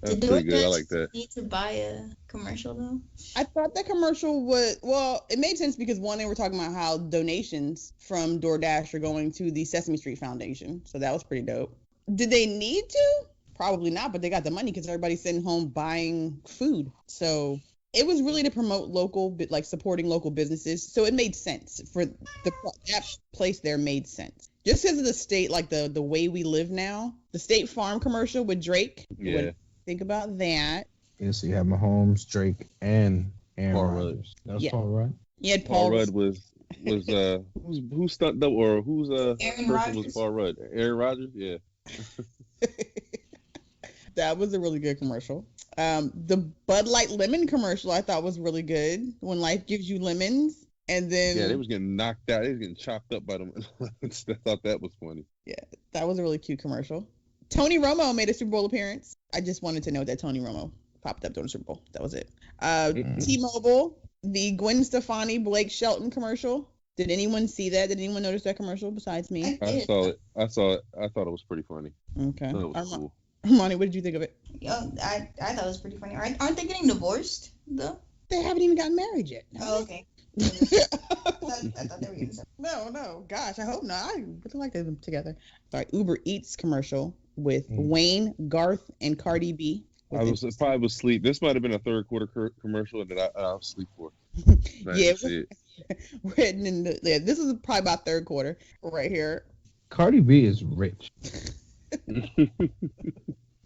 That's Did pretty good. I like that. Need to buy a commercial though? I thought that commercial it made sense because one, they were talking about how donations from DoorDash are going to the Sesame Street Foundation. So that was pretty dope. Did they need to? Probably not, but they got the money because everybody's sitting home buying food. So it was really to promote supporting local businesses. So it made sense for that place there made sense. Just because of the state, like the way we live now, the State Farm commercial with Drake. Yeah. Think about that. Yeah, so you have Mahomes, Drake, and Aaron Paul Rodgers. That was Yeah. Paul Rudd. You had Paul Rudd was who's stunt double or who's Aaron person Rodgers. was Paul Rudd? Aaron Rodgers, yeah. That was a really good commercial. The Bud Light lemon commercial I thought was really good. When life gives you lemons, and then Yeah, they was getting knocked out. They was getting chopped up by them. I thought that was funny. Yeah, that was a really cute commercial. Tony Romo made a Super Bowl appearance. I just wanted to know that Tony Romo popped up during the Super Bowl. That was it. T-Mobile, the Gwen Stefani, Blake Shelton commercial. Did anyone see that? Did anyone notice that commercial besides me? I saw it. I thought it was pretty funny. Okay. I thought it was cool. Armani, what did you think of it? I thought it was pretty funny. Aren't they getting divorced though? They haven't even gotten married yet. Oh, okay. I thought they were getting something. No. Gosh, I hope not. I would like them together. Sorry, Uber Eats commercial with Wayne, Garth, and Cardi B. I probably was asleep. This might have been a third quarter commercial that I was asleep for. Yeah, we're heading in this is probably about third quarter right here. Cardi B is rich.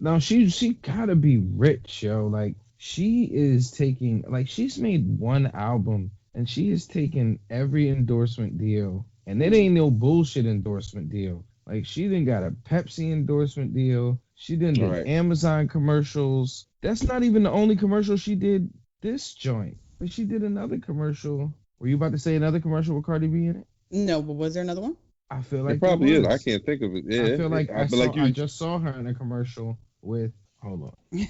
No, she gotta be rich, yo. Like she is taking, like she's made one album and she is taking every endorsement deal, and it ain't no bullshit endorsement deal. Like she done got a Pepsi endorsement deal. She done did Amazon commercials. That's not even the only commercial she did this joint. But she did another commercial. Were you about to say another commercial with Cardi B in it? No, but was there another one? I feel like it probably is. I can't think of it. Yeah, I feel like I just saw her in a commercial with. Hold on.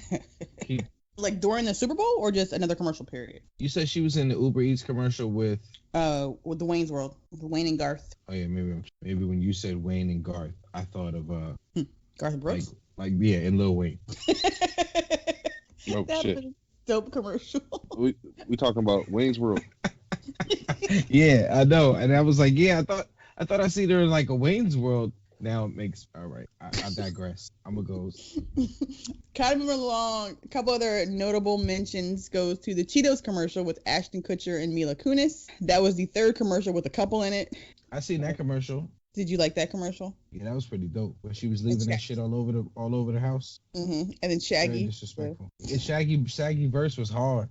Like during the Super Bowl or just another commercial period? You said she was in the Uber Eats commercial with With the Wayne's World, with Wayne and Garth. Oh yeah, maybe when you said Wayne and Garth, I thought of Garth Brooks. like yeah, and Lil Wayne. Oh That shit. was a dope commercial. We talking about Wayne's World. Yeah, I know, and I was like, yeah, I thought I seen her in like a Wayne's World. Now it makes all right. I digress. I'm gonna go. Kind of moving along. A couple other notable mentions goes to the Cheetos commercial with Ashton Kutcher and Mila Kunis. That was the third commercial with a couple in it. I seen that commercial. Did you like that commercial? Yeah, that was pretty dope. When she was leaving that shit all over the house. Mm-hmm. And then Very Shaggy. disrespectful. Yeah, Shaggy verse was hard.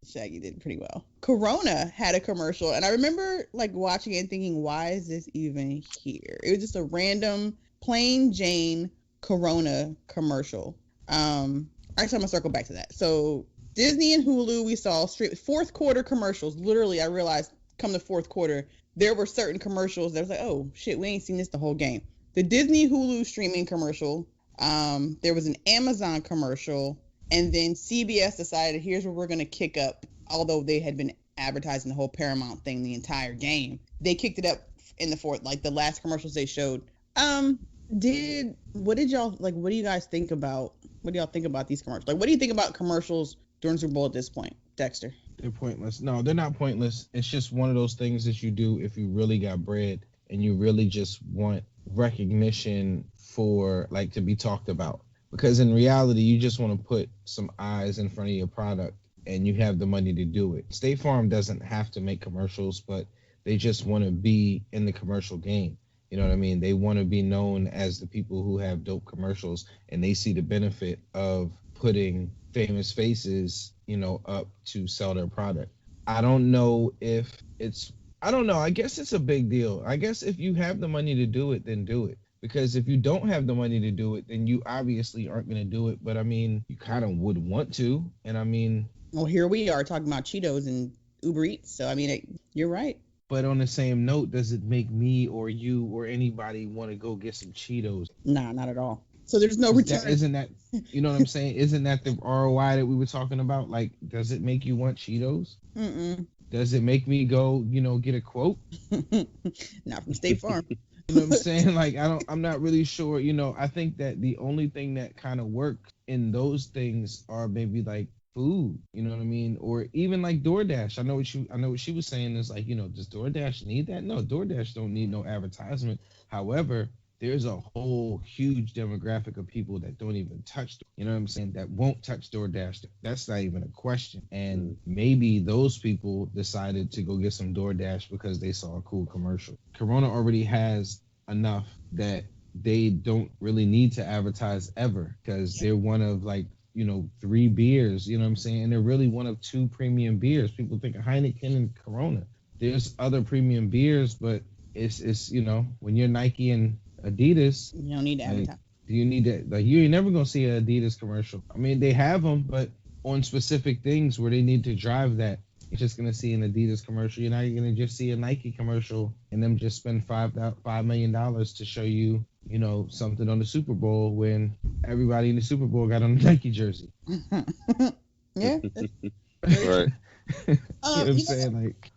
Shaggy did pretty well. Corona had a commercial, and I remember like watching it and thinking, why is this even here? It was just a random plain Jane Corona commercial. Actually, I'm gonna circle back to that. So Disney and Hulu, we saw straight fourth quarter commercials. Literally, I realized come the fourth quarter, there were certain commercials that was like, oh shit, we ain't seen this the whole game. The Disney Hulu streaming commercial. There was an Amazon commercial. And then CBS decided, here's where we're going to kick up, although they had been advertising the whole Paramount thing the entire game. They kicked it up in the fourth, like the last commercials they showed. What do you guys think about, what do y'all think about these commercials? Like, what do you think about commercials during Super Bowl at this point, Dexter? They're pointless. No, they're not pointless. It's just one of those things that you do if you really got bread and you really just want recognition for, like, to be talked about. Because in reality, you just want to put some eyes in front of your product and you have the money to do it. State Farm doesn't have to make commercials, but they just want to be in the commercial game. You know what I mean? They want to be known as the people who have dope commercials, and they see the benefit of putting famous faces, up to sell their product. I don't know. I guess it's a big deal. I guess if you have the money to do it, then do it. Because if you don't have the money to do it, then you obviously aren't going to do it. But I mean, you kind of would want to. And I mean, well, here we are talking about Cheetos and Uber Eats. So, I mean, you're right. But on the same note, does it make me or you or anybody want to go get some Cheetos? Nah, not at all. So there's no return. Isn't that, you know what I'm saying? Isn't that the ROI that we were talking about? Like, does it make you want Cheetos? Mm-mm. Does it make me go, get a quote? Not from State Farm. You know what I'm saying? Like, I'm not really sure. I think that the only thing that kind of works in those things are maybe like food, you know what I mean? Or even like DoorDash. I know what she was saying is like, does DoorDash need that? No, DoorDash don't need no advertisement. However, there's a whole huge demographic of people that don't even touch, you know what I'm saying, that won't touch DoorDash. That's not even a question. And maybe those people decided to go get some DoorDash because they saw a cool commercial. Corona already has enough that they don't really need to advertise ever because they're one of like, 3 beers, you know what I'm saying? And they're really one of 2 premium beers. People think of Heineken and Corona. There's other premium beers, but it's when you're Nike and Adidas, you don't need to advertise. Do you need that? Like, you're never gonna see an Adidas commercial. I mean, they have them, but on specific things where they need to drive that, you're just gonna see an Adidas commercial. You're not gonna just see a Nike commercial and them just spend $5 million to show you, something on the Super Bowl when everybody in the Super Bowl got on a Nike jersey. Yeah. Right. You know what I'm saying? Like,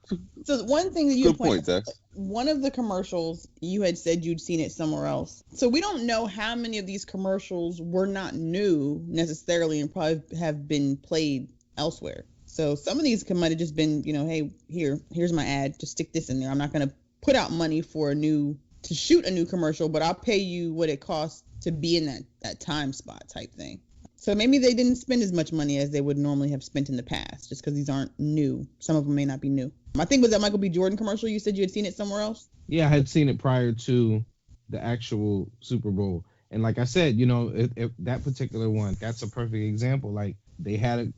so one thing that you good point, Dex. One of the commercials you had said you'd seen it somewhere else. So we don't know how many of these commercials were not new necessarily and probably have been played elsewhere. So some of these might have just been, hey, here's my ad, just stick this in there. I'm not going to put out money to shoot a new commercial, but I'll pay you what it costs to be in that time spot type thing. So maybe they didn't spend as much money as they would normally have spent in the past, just because these aren't new. Some of them may not be new. I think was that Michael B. Jordan commercial. You said you had seen it somewhere else. Yeah, I had seen it prior to the actual Super Bowl, and like I said, if that particular one, that's a perfect example. Like they had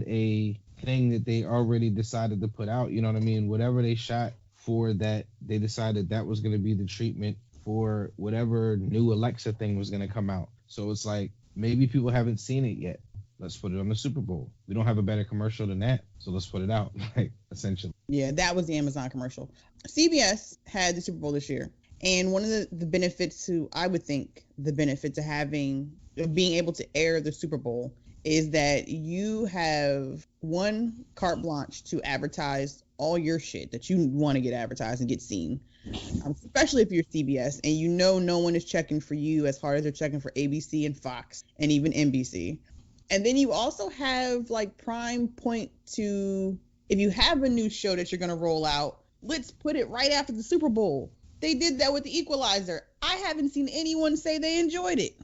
a thing that they already decided to put out. You know what I mean? Whatever they shot for that, they decided that was going to be the treatment for whatever new Alexa thing was going to come out. So it's like, maybe people haven't seen it yet. Let's put it on the Super Bowl. We don't have a better commercial than that, so let's put it out, like, essentially. Yeah, that was the Amazon commercial. CBS had the Super Bowl this year, and one of the benefits to, I would think, the benefit to being able to air the Super Bowl is that you have one carte blanche to advertise all your shit that you want to get advertised and get seen. Especially if you're CBS and you know no one is checking for you as hard as they're checking for ABC and Fox and even NBC. And then you also have like prime point to, if you have a new show that you're going to roll out, let's put it right after the Super Bowl. They did that with The Equalizer. I haven't seen anyone say they enjoyed it.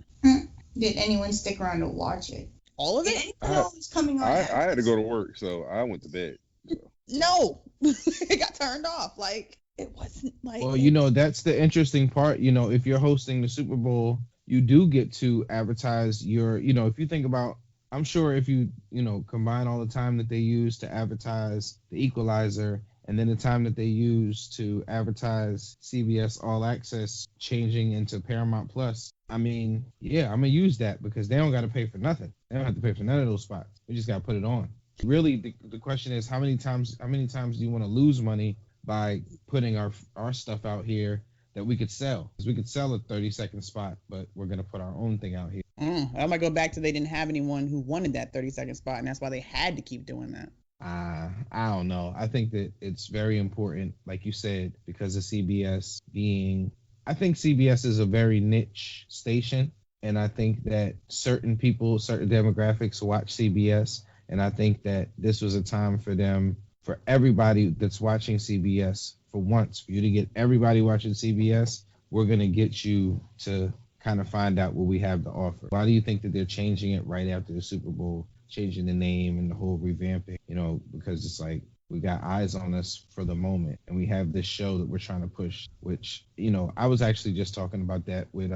Did anyone stick around to watch it? All of it? Did anyone know it was coming on? I had to go to work, so I went to bed. So. No. It got turned off. Like, it wasn't like... Well, you know, that's the interesting part. You know, if you're hosting the Super Bowl, you do get to advertise your, you know, if you think about, I'm sure if you, you know, combine all the time that they use to advertise The Equalizer and then the time that they use to advertise CBS All Access changing into Paramount Plus, I mean, yeah, I'm going to use that because they don't got to pay for nothing. They don't have to pay for none of those spots. We just got to put it on. Really, the question is how many times do you want to lose money by putting our stuff out here that we could sell? Because we could sell a 30-second spot, but we're going to put our own thing out here. I might go back to they didn't have anyone who wanted that 30-second spot, and that's why they had to keep doing that. I don't know. I think that it's very important, like you said, because of CBS being... I think CBS is a very niche station, and I think that certain people, certain demographics watch CBS, and I think that this was a time for them, for everybody that's watching CBS, for once, for you to get everybody watching CBS, we're going to get you to kind of find out what we have to offer. Why do you think that they're changing it right after the Super Bowl, changing the name and the whole revamping? You know, because it's like, we got eyes on us for the moment, and we have this show that we're trying to push, which, you know, I was actually just talking about that with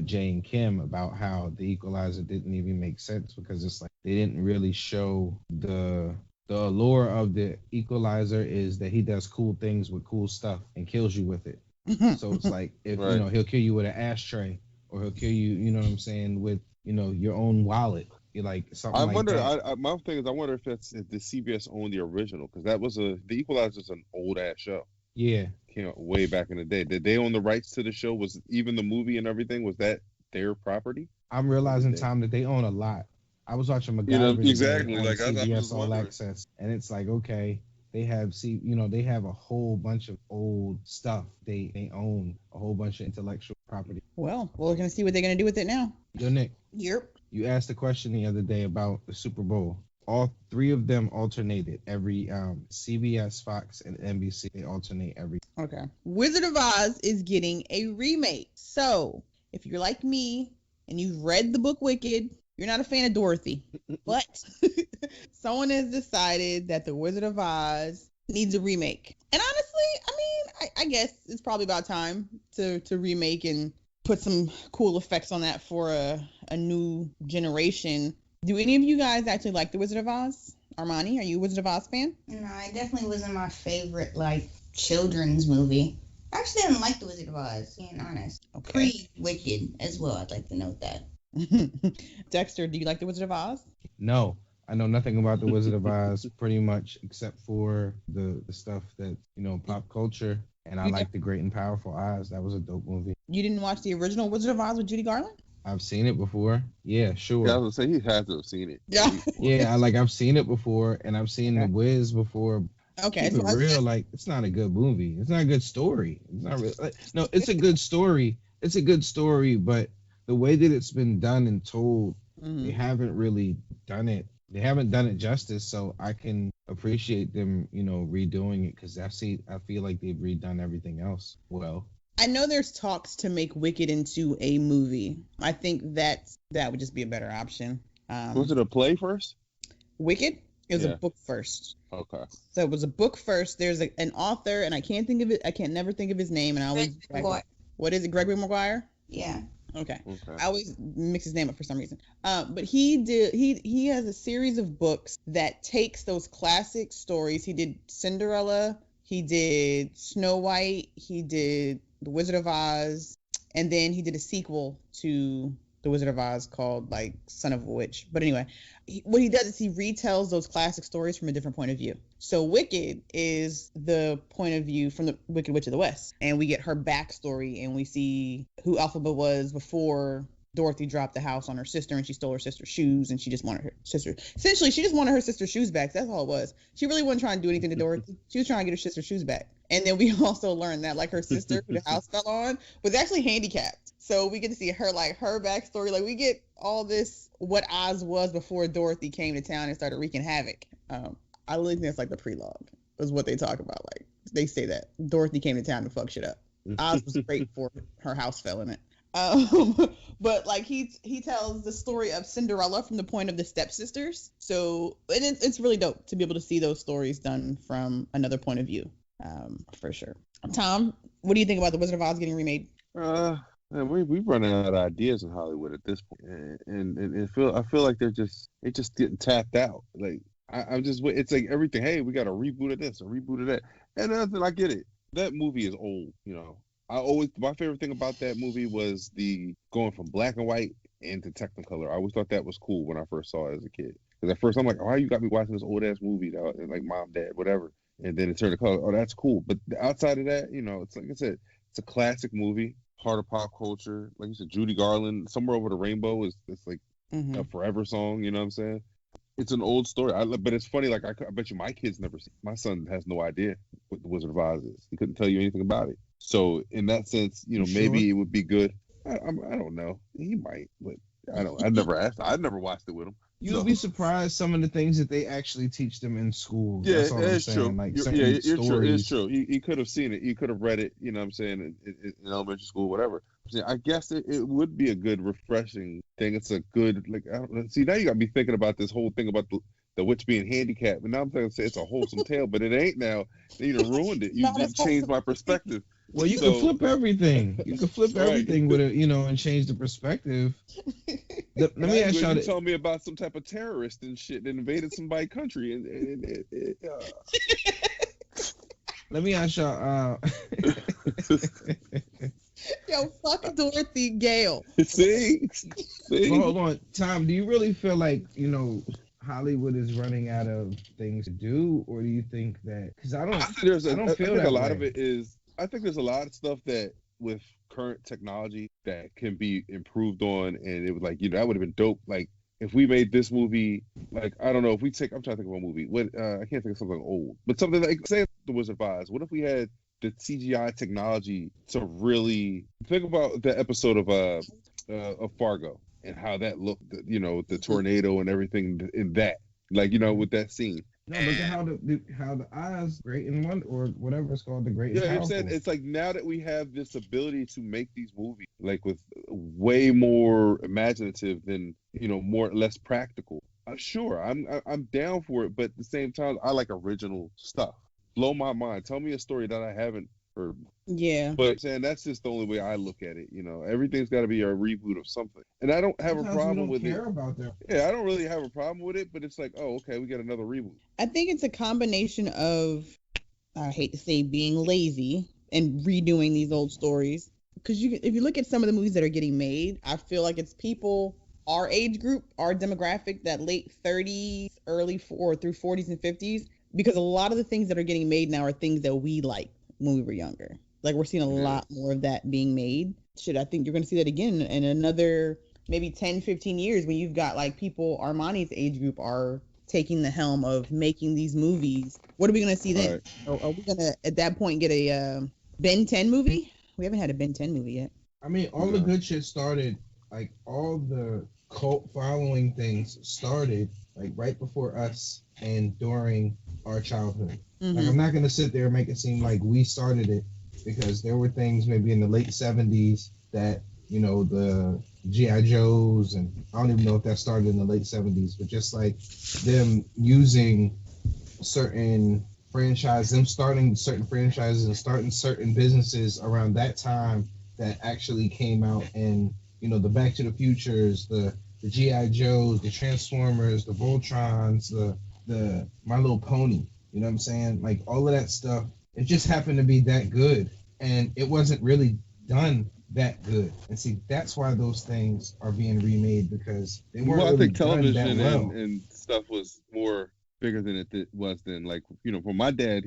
Jay and Kim about how The Equalizer didn't even make sense because it's like they didn't really show the allure of The Equalizer is that he does cool things with cool stuff and kills you with it. So it's like, if right. You know, he'll kill you with an ashtray, or he'll kill you, you know what I'm saying, with, you know, your own wallet. Like something I like wonder. that. My thing is, I wonder if the CBS owned the original, because that was The Equalizer's an old ass show. Yeah, Came out way back in the day. Did they own the rights to the show? Was even the movie and everything, was that their property? I'm realizing, Tom, that they own a lot. I was watching MacGyver, You know, exactly. on Like CBS I All Access, and it's like, okay, they have they have a whole bunch of old stuff. They own a whole bunch of intellectual property. Well, we're going to see what they're going to do with it now. Yo, Nick. Yep. You asked a question the other day about the Super Bowl. All three of them alternated every CBS, Fox, and NBC. They alternate every. Okay. Wizard of Oz is getting a remake. So, if you're like me and you've read the book Wicked, you're not a fan of Dorothy. But someone has decided that the Wizard of Oz needs a remake. And honestly, I mean, I guess it's probably about time to remake and put some cool effects on that for a new generation. Do any of you guys actually like The Wizard of Oz? Armani, are you a Wizard of Oz fan? No, it definitely wasn't my favorite, like, children's movie. I actually didn't like The Wizard of Oz, being honest. Okay. Pre-Wicked as well, I'd like to note that. Dexter, do you like The Wizard of Oz? No, I know nothing about The Wizard of Oz, pretty much, except for the stuff that, you know, pop culture. And I like The Great and Powerful Oz. That was a dope movie. You didn't watch the original Wizard of Oz with Judy Garland? I've seen it before. Yeah, sure. Yeah, I was gonna say he had to have seen it. Yeah. Yeah, I've seen it before, and I've seen The Wiz before. Okay. Keep it real, like, it's not a good movie. It's not a good story. It's not really, no, it's a good story. It's a good story, but the way that it's been done and told, they haven't really done it. They haven't done it justice, so I can appreciate them, you know, redoing it, because I feel like they've redone everything else well. I know there's talks to make Wicked into a movie. I think that would just be a better option. Was it a play first? Wicked? It was a book first. Okay. So it was a book first. There's an author, and I can't never think of his name, and I always... What is it, Gregory Maguire? Yeah. Okay. I always mix his name up for some reason. But he has a series of books that takes those classic stories. He did Cinderella, he did Snow White, he did The Wizard of Oz, and then he did a sequel to The Wizard of Oz called like Son of a Witch. But anyway, what he does is he retells those classic stories from a different point of view. So Wicked is the point of view from the Wicked Witch of the West, and we get her backstory, and we see who Elphaba was before Dorothy dropped the house on her sister and she stole her sister's shoes and she just wanted her sister. Essentially, she just wanted her sister's shoes back. That's all it was. She really wasn't trying to do anything to Dorothy. She was trying to get her sister's shoes back. And then we also learned that like her sister, who the house fell on, was actually handicapped. So we get to see her backstory. Like we get all this what Oz was before Dorothy came to town and started wreaking havoc. I really think that's like the prelogue is what they talk about. Like they say that Dorothy came to town to fuck shit up. Oz was great before her house fell in it. But like he tells the story of Cinderella from the point of the stepsisters. So and it's really dope to be able to see those stories done from another point of view. For sure. Tom, what do you think about the Wizard of Oz getting remade? We've run out of ideas in Hollywood at this point, and I feel like they're just getting tapped out. Like I'm just it's like everything. Hey, we got a reboot of this, a reboot of that, and I get it. That movie is old, you know. My favorite thing about that movie was the going from black and white into Technicolor. I always thought that was cool when I first saw it as a kid. Because at first I'm like, why you got me watching this old ass movie, that, and like mom, dad, whatever. And then it turned to color. Oh, that's cool. But outside of that, you know, it's like I said, it's a classic movie, part of pop culture. Like you said, Judy Garland, Somewhere Over the Rainbow it's like a forever song. You know what I'm saying? It's an old story. But it's funny. Like I bet you my kids never seen. My son has no idea what the Wizard of Oz is. He couldn't tell you anything about it. So in that sense, you know, maybe it would be good. I don't know. He might, but I don't. I never asked. I never watched it with him. You'll be surprised some of the things that they actually teach them in school. Yeah, that's all it's I'm true. saying. Like It's stories. true. He could have seen it. He could have read it. You know what I'm saying? In elementary school, whatever. I guess it would be a good, refreshing thing. It's a good, like, I don't know. See, now you got me thinking about this whole thing about the witch being handicapped. And now I'm going to say it's a wholesome tale, but it ain't now. You done ruined it. You just changed my perspective. Well, you can flip everything. You can flip everything with it, you know, and change the perspective. Let me ask y'all. You told me about some type of terrorist and shit that invaded somebody's country, Let me ask y'all. Yo, fuck Dorothy Gale. See? Well, hold on, Tom. Do you really feel like, you know, Hollywood is running out of things to do, or do you think that? Because I think a lot of it is. I think there's a lot of stuff that with current technology that can be improved on, and it was like, you know, that would have been dope. Like if we made this movie, like I don't know, if we take, I'm trying to think of a movie. What I can't think of something old, but something like say The Wizard of Oz. What if we had the CGI technology to really think about the episode of Fargo and how that looked, you know, the tornado and everything in that, like, you know, with that scene. No, look at how the Oz Great and Wonder, or whatever it's called, the Great. Yeah, I'm saying it's like now that we have this ability to make these movies like with way more imaginative than, you know, less practical. Sure, I'm down for it, but at the same time, I like original stuff. Blow my mind. Tell me a story that I haven't heard. Yeah. But I'm saying that's just the only way I look at it. You know, everything's got to be a reboot of something, and I don't have a problem with it. About that. Yeah, I don't really have a problem with it, but it's like, oh, okay, we got another reboot. I think it's a combination of, I hate to say, being lazy and redoing these old stories. Because if you look at some of the movies that are getting made, I feel like it's people our age group, our demographic, that late 30s, early through 40s and 50s. Because a lot of the things that are getting made now are things that we liked when we were younger. Like we're seeing a lot more of that being made. I think you're going to see that again in another maybe 10, 15 years when you've got like people Armani's age group are taking the helm of making these movies. What are we going to see then? Right. Are we going to at that point get a Ben 10 movie? We haven't had a Ben 10 movie yet. I mean, all the good shit started, like all the cult following things started like right before us and during our childhood. Mm-hmm. Like I'm not going to sit there and make it seem like we started it, because there were things maybe in the late 70s that, you know, the G.I. Joes, and I don't even know if that started in the late 70s, but just like them using certain starting certain franchises and starting certain businesses around that time that actually came out, and, you know, the Back to the Futures, the G.I. Joes, the Transformers, the Voltrons, the My Little Pony, you know what I'm saying? Like all of that stuff, it just happened to be that good, and it wasn't really done that good. And see, that's why those things are being remade, because they weren't really done that well. I think television and stuff was more bigger than it was then. Like, you know, for my dad,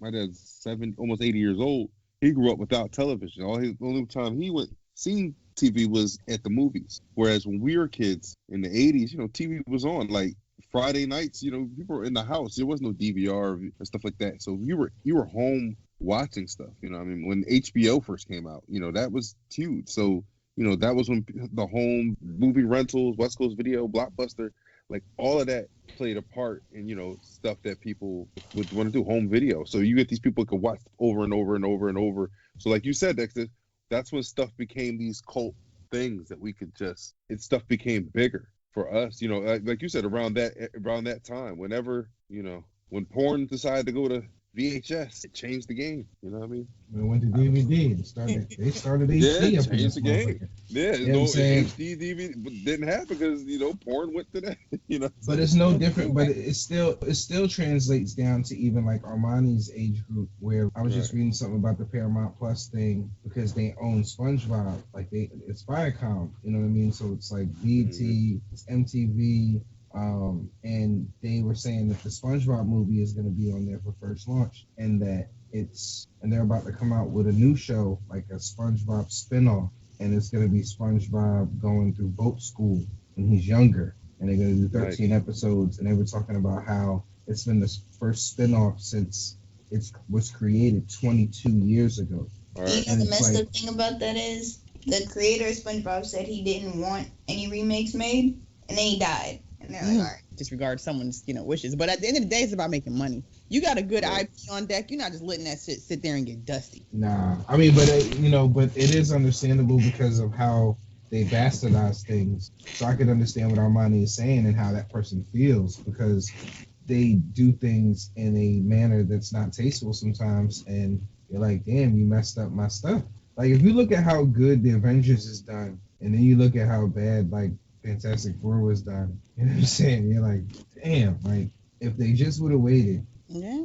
my dad's almost 80 years old, he grew up without television. The only time he seen TV was at the movies. Whereas when we were kids in the 80s, TV was on like Friday nights. People were in the house. There was no DVR and stuff like that. So you were home watching stuff. When HBO first came out, that was huge. So that was when the home movie rentals, West Coast Video, Blockbuster, like all of that played a part in stuff that people would want to do, home video. So you get these people who could watch over and over and over and over. So like you said, Dexter, that's when stuff became these cult things that we could stuff became bigger for us. Like you said, around that time, whenever when porn decided to go to VHS, it changed the game. You know what I mean? When it went to DVD, they started HD. Yeah, up in changed this the game. motherfucker. Yeah, You know what I'm saying? HD DVD didn't happen because porn went to that. But it's no different. But it still translates down to even like Armani's age group, where I was just reading something about the Paramount Plus thing because they own SpongeBob. Like it's Viacom. You know what I mean? So it's like BET, it's MTV. And they were saying that the SpongeBob movie is going to be on there for first launch, and that they're about to come out with a new show, like a SpongeBob spinoff, and it's going to be SpongeBob going through boat school when he's younger, and they're going to do 13 episodes, and they were talking about how it's been the first spinoff since it was created 22 years ago. Right. The messed up thing about that is the creator of SpongeBob said he didn't want any remakes made, and then he died. And they're like, all right. Disregard someone's, wishes. But at the end of the day, it's about making money. You got a good IP on deck. You're not just letting that shit sit there and get dusty. Nah. I mean, but it is understandable because of how they bastardize things. So I could understand what Armani is saying and how that person feels, because they do things in a manner that's not tasteful sometimes. And you're like, damn, you messed up my stuff. Like, if you look at how good the Avengers is done, and then you look at how bad, like, Fantastic Four was done. You know what I'm saying? You're like, damn, like, if they just would have waited. Yeah.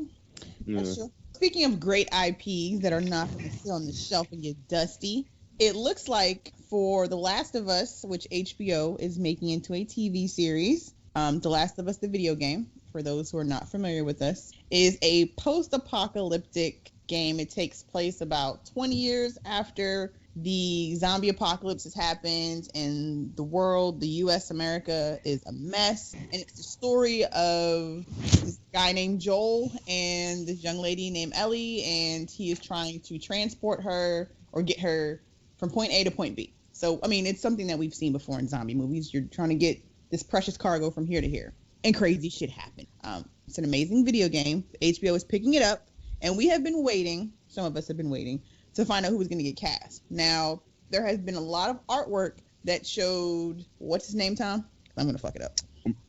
That's true. Speaking of great IPs that are not going to sit on the shelf and get dusty, it looks like for The Last of Us, which HBO is making into a TV series, The Last of Us, the video game, for those who are not familiar with us, is a post-apocalyptic game. It takes place about 20 years after the zombie apocalypse has happened and the world, the U.S., America, is a mess. And it's the story of this guy named Joel and this young lady named Ellie, and he is trying to transport her or get her from point A to point B. So, I mean, it's something that we've seen before in zombie movies. You're trying to get this precious cargo from here to here, and crazy shit happen. It's an amazing video game. HBO is picking it up, and we have been waiting. Some of us have been waiting to find out who was going to get cast. Now, there has been a lot of artwork that showed, what's his name, Tom? I'm going to fuck it up.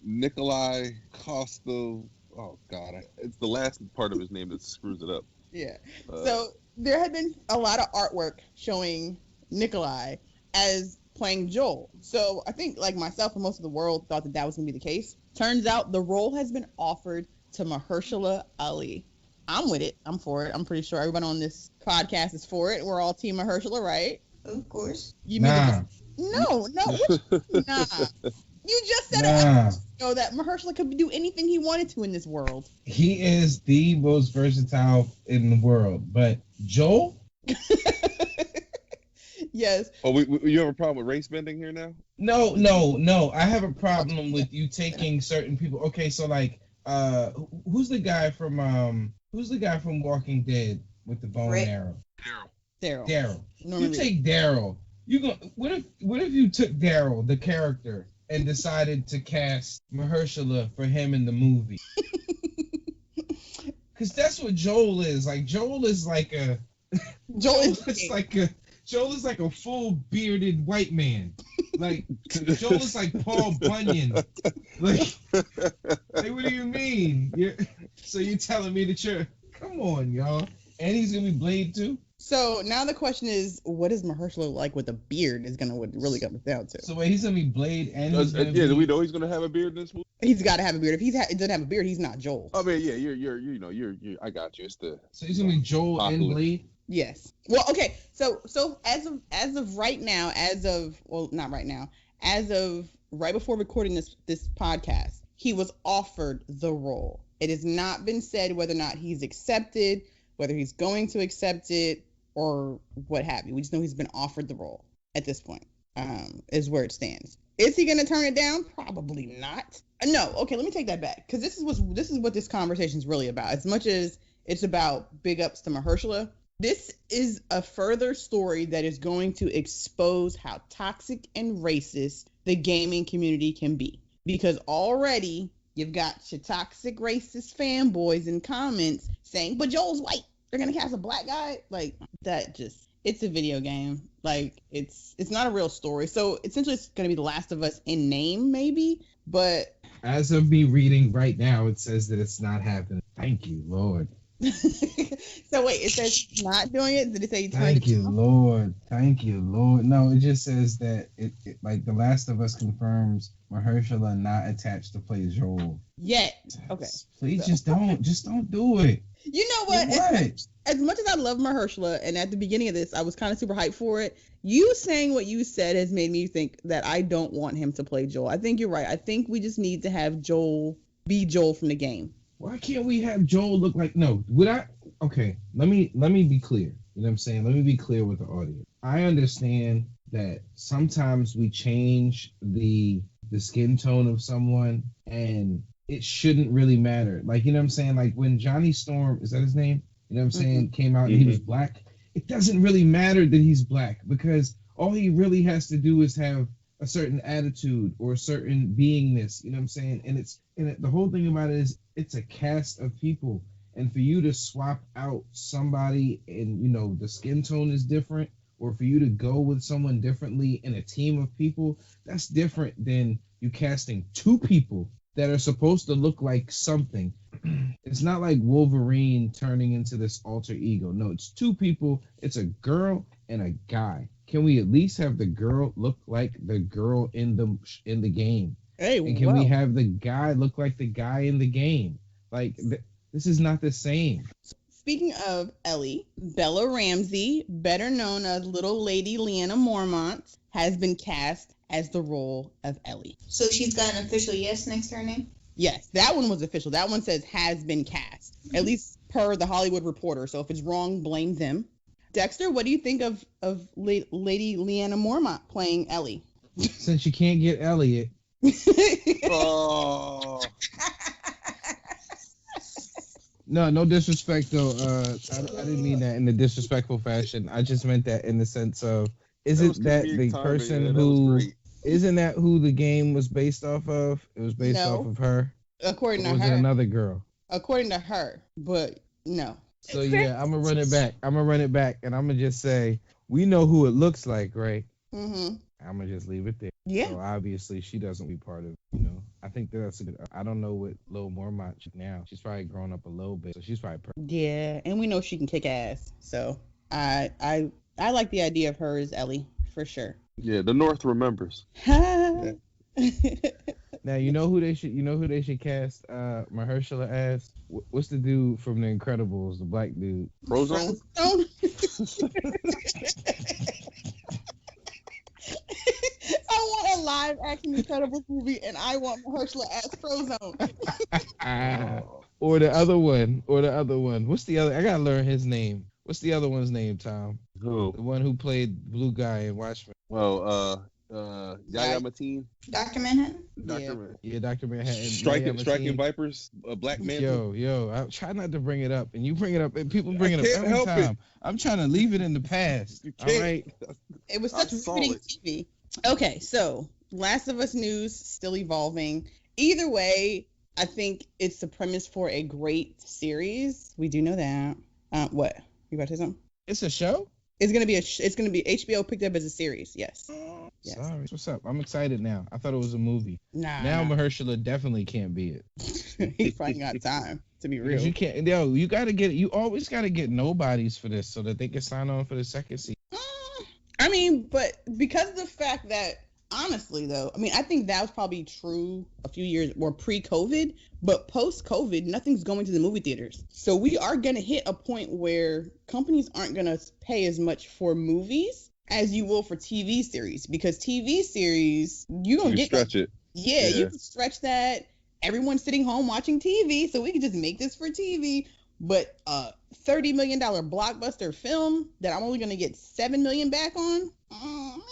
Nikolai Costa. Oh, God. It's the last part of his name that screws it up. Yeah. So there had been a lot of artwork showing Nikolai as playing Joel. So I think, like myself and most of the world, thought that was going to be the case. Turns out the role has been offered to Mahershala Ali. I'm with it. I'm for it. I'm pretty sure everyone on this podcast is for it. We're all Team Mahershala, right? Of course. You mean nah. No. Nah. You just said that Mahershala could do anything he wanted to in this world. He is the most versatile in the world. But Joel? Yes. Oh, you have a problem with race bending here now? No. I have a problem with you taking certain people. Okay, so like, who's the guy from Walking Dead with the bow and arrow? Daryl. You take Daryl. What if you took Daryl, the character, and decided to cast Mahershala for him in the movie? Because that's what Joel is. Like, Joel is like a full bearded white man. Like, Joel is like Paul Bunyan. Like what do you mean? So you're telling me that come on, y'all. And he's gonna be Blade too? So now the question is, what is Mahershala like with a beard is gonna what really comes down to. So wait, he's gonna be Blade and he's gonna do we know he's gonna have a beard in this movie? He's got to have a beard. If he doesn't have a beard, he's not Joel. I mean, yeah, you're I got you. It's so he's gonna be Joel and Blade. Yes. Well, okay. So as of right now, as of right before recording this podcast, he was offered the role. It has not been said whether or not he's accepted, whether he's going to accept it, or what have you. We just know he's been offered the role at this point. is where it stands. Is he gonna turn it down? Probably not. No. Okay, let me take that back, because this is what this conversation is really about. As much as it's about big ups to Mahershala, this is a further story that is going to expose how toxic and racist the gaming community can be. Because already you've got your toxic racist fanboys in comments saying, but Joel's white. They're going to cast a black guy? Like, that just, it's a video game. Like, it's not a real story. So essentially it's going to be The Last of Us in name, maybe. But as of me reading right now, it says that it's not happening. Thank you, Lord. So wait, it says he's not doing it? Did it say he turned Thank it you, down? Lord. Thank you, Lord. No, it just says that it like The Last of Us confirms Mahershala not attached to play Joel. Yet. Okay. Please So- just don't do it. You know what? What? As much as I love Mahershala, and at the beginning of this, I was kind of super hyped for it, you saying what you said has made me think that I don't want him to play Joel. I think you're right. I think we just need to have Joel be Joel from the game. Why can't we have Joel look like no? Okay, let me be clear. You know what I'm saying? Let me be clear with the audience. I understand that sometimes we change the skin tone of someone and it shouldn't really matter. Like, you know what I'm saying? Like when Johnny Storm, is that his name? You know what I'm saying? Came out and he was black. It doesn't really matter that he's black because all he really has to do is have a certain attitude or a certain beingness. You know what I'm saying? And the whole thing about it is it's a cast of people. And for you to swap out somebody and, you know, the skin tone is different, or for you to go with someone differently in a team of people, that's different than you casting two people that are supposed to look like something. It's not like Wolverine turning into this alter ego. No, it's two people. It's a girl and a guy. Can we at least have the girl look like the girl in the game? Hey, And can we have the guy look like the guy in the game? Like, this is not the same. Speaking of Ellie, Bella Ramsey, better known as Little Lady Lyanna Mormont, has been cast as the role of Ellie. So she's got an official yes next to her name? Yes, that one was official. That one says has been cast, at least per the Hollywood Reporter. So if it's wrong, blame them. Dexter, what do you think of Lady Lyanna Mormont playing Ellie? Since you can't get Elliot. Oh. No disrespect though. I didn't mean that in a disrespectful fashion. I just meant that in the sense of, isn't that the person who, isn't that who the game was based off of? It was based off of her. According to was her. it another girl? According to her, but no. So yeah, I'm gonna run it back. And I'm gonna just say we know who it looks like, right? Mm-hmm. I'm gonna just leave it there. Yeah. So obviously she doesn't be part of, you know. I think that's a good. I don't know what Lil Mormont now. She's probably grown up a little bit, so she's probably. Yeah, and we know she can kick ass. So I like the idea of her as Ellie for sure. Yeah, the North remembers. Yeah. Now you know who they should cast Mahershala as. What's the dude from The Incredibles, the black dude? Frozone? I want a live action Incredibles movie, and I want Mahershala as Frozone. Or the other one. What's the other? I gotta learn his name. What's the other one's name, Tom? Who? The one who played Blue Guy in Watchmen. Well, Yahya Mateen. Dr. Manhattan? Dr. Manhattan. Striking Vipers, Black Manta. Yo, I try not to bring it up, and you bring it up, and people bring it up every time. I'm trying to leave it in the past. You all can't. right. It was such riveting TV. Okay, so Last of Us news still evolving. Either way, I think it's the premise for a great series. We do know that. What? You about to say something? It's a show? It's gonna be HBO picked up as a series. Yes. Yes. Sorry. What's up? I'm excited now. I thought it was a movie. Nah. Now Mahershala definitely can't be it. He's running out of time. To be real. Because you can't. You always gotta get nobodies for this so that they can sign on for the second season. I mean, but because of the fact that, honestly, though, I mean, I think that was probably true a few years or pre-COVID, but post-COVID, nothing's going to the movie theaters. So we are going to hit a point where companies aren't going to pay as much for movies as you will for TV series, because TV series, you don't get stretch it. Yeah, you can stretch that. Everyone's sitting home watching TV, so we can just make this for TV. But $30 million blockbuster film that I'm only going to get $7 million back on, I don't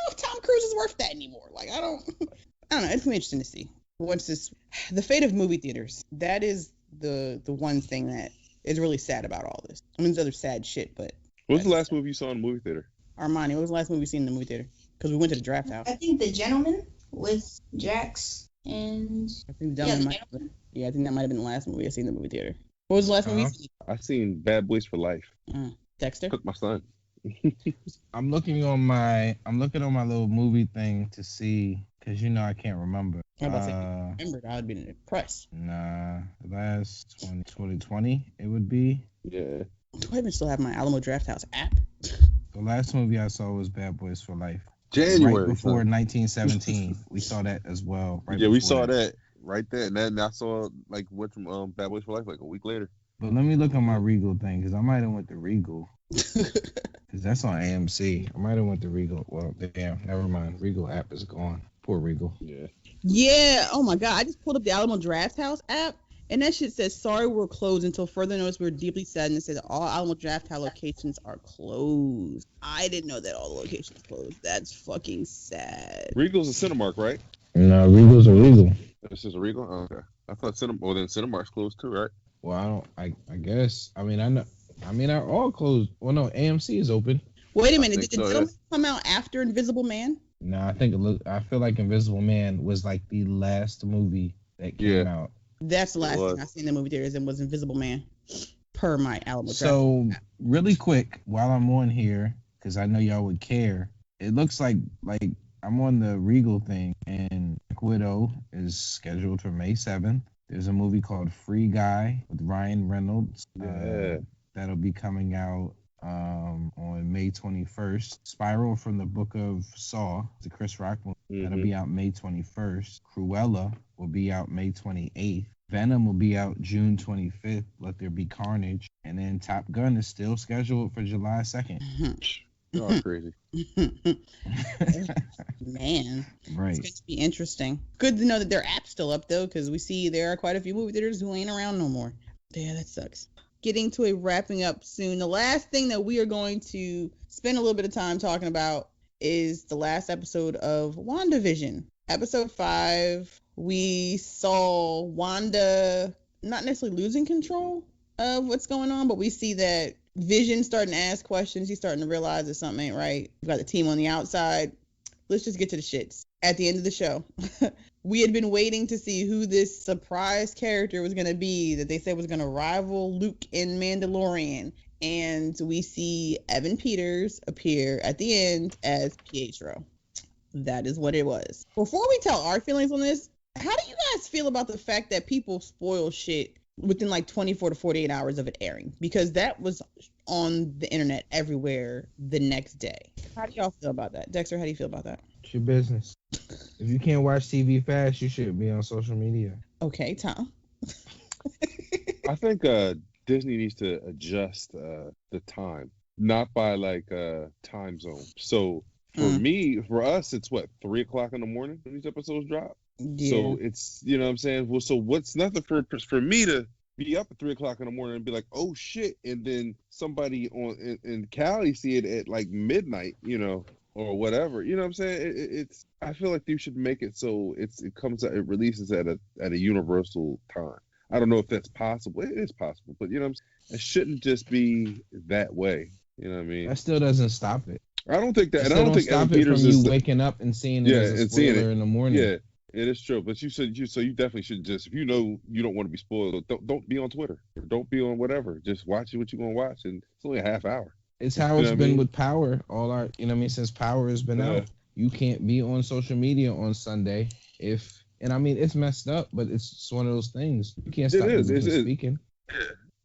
know if Tom Cruise is worth that anymore. Like, I don't know. It's gonna be interesting to see. What's this? The fate of movie theaters. That is the one thing that is really sad about all this. I mean, there's other sad shit, but. What was the last movie you saw in the movie theater? Armani, what was the last movie you seen in the movie theater? Because we went to the Draft House. I think The Gentleman with Jax and. I think I think that might have been the last movie I seen in the movie theater. What was the last movie you seen? I seen Bad Boys for Life. Dexter? Took my son. I'm looking on my little movie thing to see, because I can't remember. I was about to say, if I remembered, I would be impressed. Nah, the last 2020 it would be. Yeah. Do I even still have my Alamo Draft House app? The last movie I saw was Bad Boys for Life. January. Right before 1917. We saw that as well. Right, yeah, we saw that right there. And then I saw, went from Bad Boys for Life a week later. But let me look on my Regal thing, because I might have went to Regal. Because that's on AMC. I might have went to Regal. Well, damn, never mind. Regal app is gone. Poor Regal. Yeah. Yeah. Oh, my God. I just pulled up the Alamo Draft House app. And that shit says, sorry, we're closed until further notice. We're deeply saddened. It says all Alamo Draft House locations are closed. I didn't know that all the locations closed. That's fucking sad. Regal's a Cinemark, right? No, Regal's a Regal. This is a Regal? Oh, okay. I thought then Cinemark's closed too, right? Well, I guess. I know. They're all closed. Well, no, AMC is open. Wait a minute. Did the Gentleman come out after Invisible Man? No, I feel like Invisible Man was like the last movie that came out. That's the last thing I seen in the movie theaters and was Invisible Man, per my Alamo. So, really quick, while I'm on here, because I know y'all would care, it looks like I'm on the Regal thing, and Black Widow is scheduled for May 7th. There's a movie called Free Guy with Ryan Reynolds. That'll be coming out on May 21st. Spiral from the Book of Saw, the Chris Rock movie, that'll be out May 21st. Cruella will be out May 28th. Venom will be out June 25th. Let There Be Carnage. And then Top Gun is still scheduled for July 2nd. Y'all crazy. Man. Right. It's going to be interesting. Good to know that their app's still up, though, because we see there are quite a few movie theaters who ain't around no more. Yeah, that sucks. Getting to a wrapping up soon. The last thing that we are going to spend a little bit of time talking about is the last episode of WandaVision. Episode 5, we saw Wanda not necessarily losing control of what's going on, but we see that Vision starting to ask questions. He's starting to realize that something ain't right. We've got the team on the outside. Let's just get to the shits. At the end of the show, we had been waiting to see who this surprise character was going to be that they said was going to rival Luke in Mandalorian. And we see Evan Peters appear at the end as Pietro. That is what it was. Before we tell our feelings on this, how do you guys feel about the fact that people spoil shit within 24 to 48 hours of it airing? Because that was on the internet everywhere the next day. How do y'all feel about that? Dexter, how do you feel about that? It's your business. If you can't watch TV fast, you shouldn't be on social media. Okay, Tom. I think Disney needs to adjust the time, not by time zone. So for us, it's 3 o'clock in the morning when these episodes drop. Yeah. So it's, what I'm saying? Well, so what's nothing for me to be up at 3 o'clock in the morning and be like, oh shit, and then somebody in Cali see it at midnight, or whatever. You know what I'm saying? I feel like you should make it so it releases at a universal time. I don't know if that's possible. It is possible, but it shouldn't just be that way. You know what I mean? That still doesn't stop it. I don't think that. And I don't think stop Evan it Peters from is you waking up and seeing it as a spoiler in the morning. Yeah, it is true. But you definitely should just, if you know you don't want to be spoiled, don't be on Twitter or don't be on whatever. Just watch what you're gonna watch, and it's only a half hour. It's how it's been with Power. Since Power has been out, you can't be on social media on Sunday it's messed up, but it's one of those things. You can't stop people from speaking.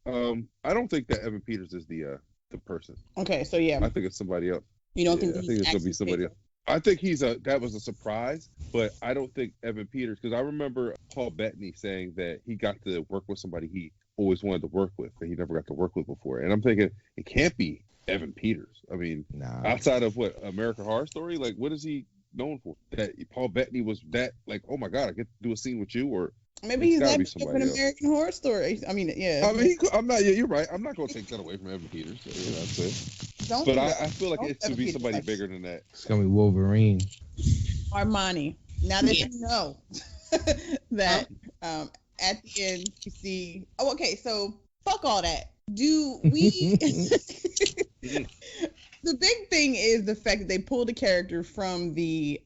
I don't think that Evan Peters is the person. Okay, so yeah. I think it's somebody else. You don't think I think it's gonna be somebody else. I think that was a surprise, but I don't think Evan Peters, because I remember Paul Bettany saying that he got to work with somebody he always wanted to work with, that he never got to work with before. And I'm thinking, it can't be Evan Peters. I mean, outside of American Horror Story, what is he known for? That Paul Bettany was that oh my God, I get to do a scene with you, or maybe he's not an American Horror Story. I mean, yeah. I mean, I'm not. Yeah, you're right. I'm not going to take that away from Evan Peters. That's it. Don't But do I that. feel like Don't it should ever be be somebody like bigger than that. It's gonna be Wolverine. Armani. Now that Yes. you know that at the end you see. Oh, okay. So fuck all that. Do we? The big thing is the fact that they pulled a character from the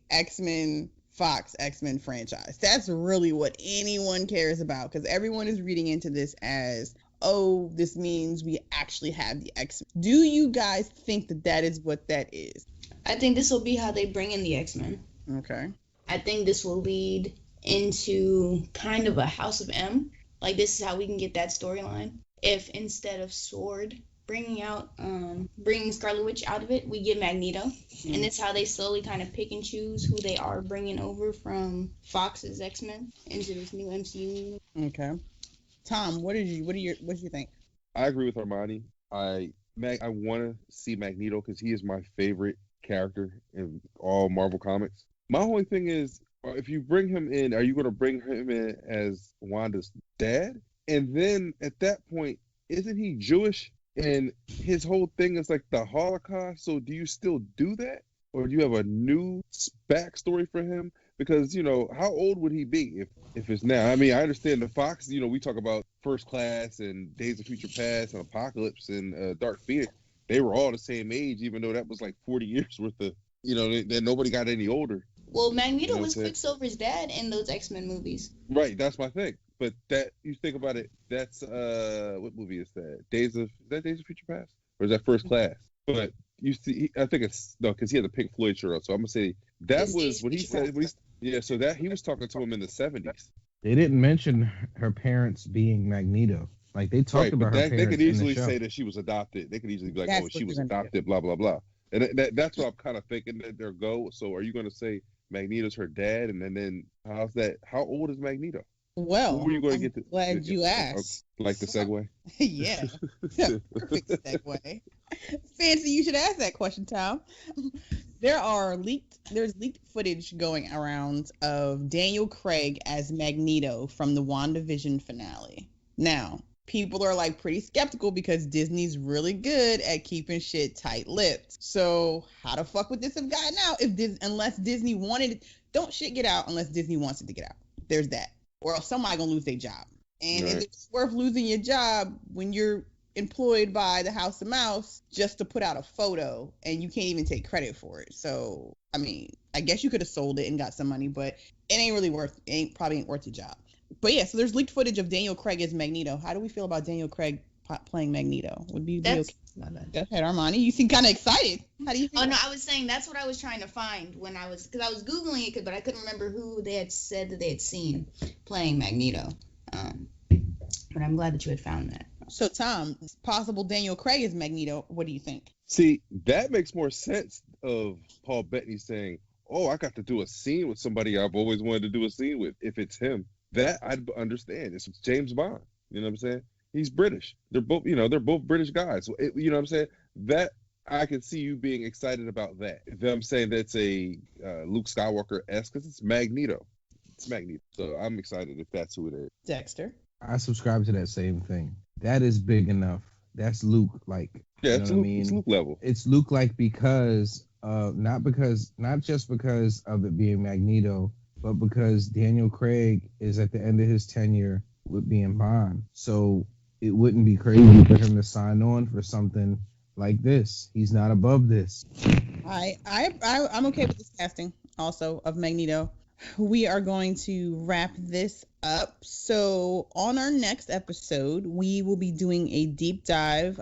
Fox X-Men franchise. That's really what anyone cares about, because everyone is reading into this as, oh, this means we actually have the X-Men. Do you guys think that that is what that is? I think this will be how they bring in the X-Men. Okay. I think this will lead into kind of a House of M. Like, this is how we can get that storyline. If instead of Sword bringing Scarlet Witch out of it, we get Magneto. And it's how they slowly kind of pick and choose who they are bringing over from Fox's X-Men into this new MCU. Okay. Tom, what do you think? I agree with Armani. I want to see Magneto because he is my favorite character in all Marvel comics. My only thing is, if you bring him in, are you going to bring him in as Wanda's dad? And then at that point, isn't he Jewish? And his whole thing is like the Holocaust. So do you still do that? Or do you have a new backstory for him? Because, how old would he be if it's now? I mean, I understand the Fox, we talk about First Class and Days of Future Past and Apocalypse and Dark Phoenix. They were all the same age, even though that was like 40 years worth of, that nobody got any older. Well, Magneto was Quicksilver's dad in those X-Men movies. Right, that's my thing. But that, you think about it, that's what movie is that? Days of Future Past, or is that First Class? But you see, I think it's no, because he had the Pink Floyd shirt. So I'm gonna say that was what he said. So that he was talking to him in the 70s. They didn't mention her parents being Magneto. Like, they talked about her parents. They could easily in the show. say that she was adopted. They could easily be like, That's oh, she was adopted, blah blah blah. And that's what I'm kind of thinking that they'll go. So are you gonna say Magneto's her dad, and then how's that? How old is Magneto? Well, who are you going to get to? Glad you asked. Like the segue? Yeah, perfect segue. Fancy, you should ask that question, Tom. There's leaked footage going around of Daniel Craig as Magneto from the WandaVision finale. Now, people are like pretty skeptical because Disney's really good at keeping shit tight-lipped. So how the fuck would this have gotten out unless Disney wanted it? Don't shit get out unless Disney wants it to get out. There's that. Or else somebody gonna lose their job. And right. If it's worth losing your job when you're employed by the House of Mouse just to put out a photo and you can't even take credit for it. So, I mean, I guess you could have sold it and got some money, but it probably ain't worth your job. But yeah, so there's leaked footage of Daniel Craig as Magneto. How do we feel about Daniel Craig playing Magneto? Would be okay? Go ahead, Armani. You seem kind of excited. How do you feel? Oh, no, I was saying that's what I was trying to find because I was Googling it, but I couldn't remember who they had said that they had seen playing Magneto. But I'm glad that you had found that. So, Tom, it's possible Daniel Craig is Magneto. What do you think? See, that makes more sense of Paul Bettany saying, oh, I got to do a scene with somebody I've always wanted to do a scene with. If it's him, that I'd understand. It's James Bond. You know what I'm saying? He's British. They're both British guys. You know what I'm saying? That I can see you being excited about that. If I'm saying that's a Luke Skywalker-esque, because it's Magneto. It's Magneto. So I'm excited if that's who it is. Dexter. I subscribe to that same thing. That is big enough. That's Luke-like. Yeah, it's Luke level. It's Luke-like because not just because of it being Magneto, but because Daniel Craig is at the end of his tenure with being Bond. So it wouldn't be crazy for him to sign on for something like this. He's not above this. I'm okay with this casting also of Magneto. We are going to wrap this up. So on our next episode, we will be doing a deep dive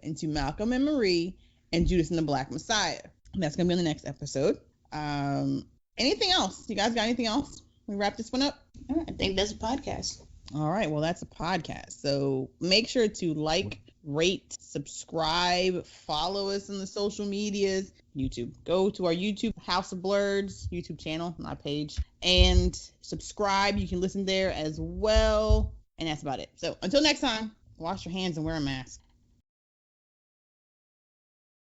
into Malcolm and Marie and Judas and the Black Messiah. And that's going to be on the next episode. Anything else? You guys got anything else? We wrap this one up? I think that's a podcast. All right. Well, that's a podcast. So make sure to like, rate, subscribe, follow us on the social medias. YouTube. Go to our YouTube, House of Blurs YouTube channel, not page, and subscribe. You can listen there as well. And that's about it. So until next time, wash your hands and wear a mask.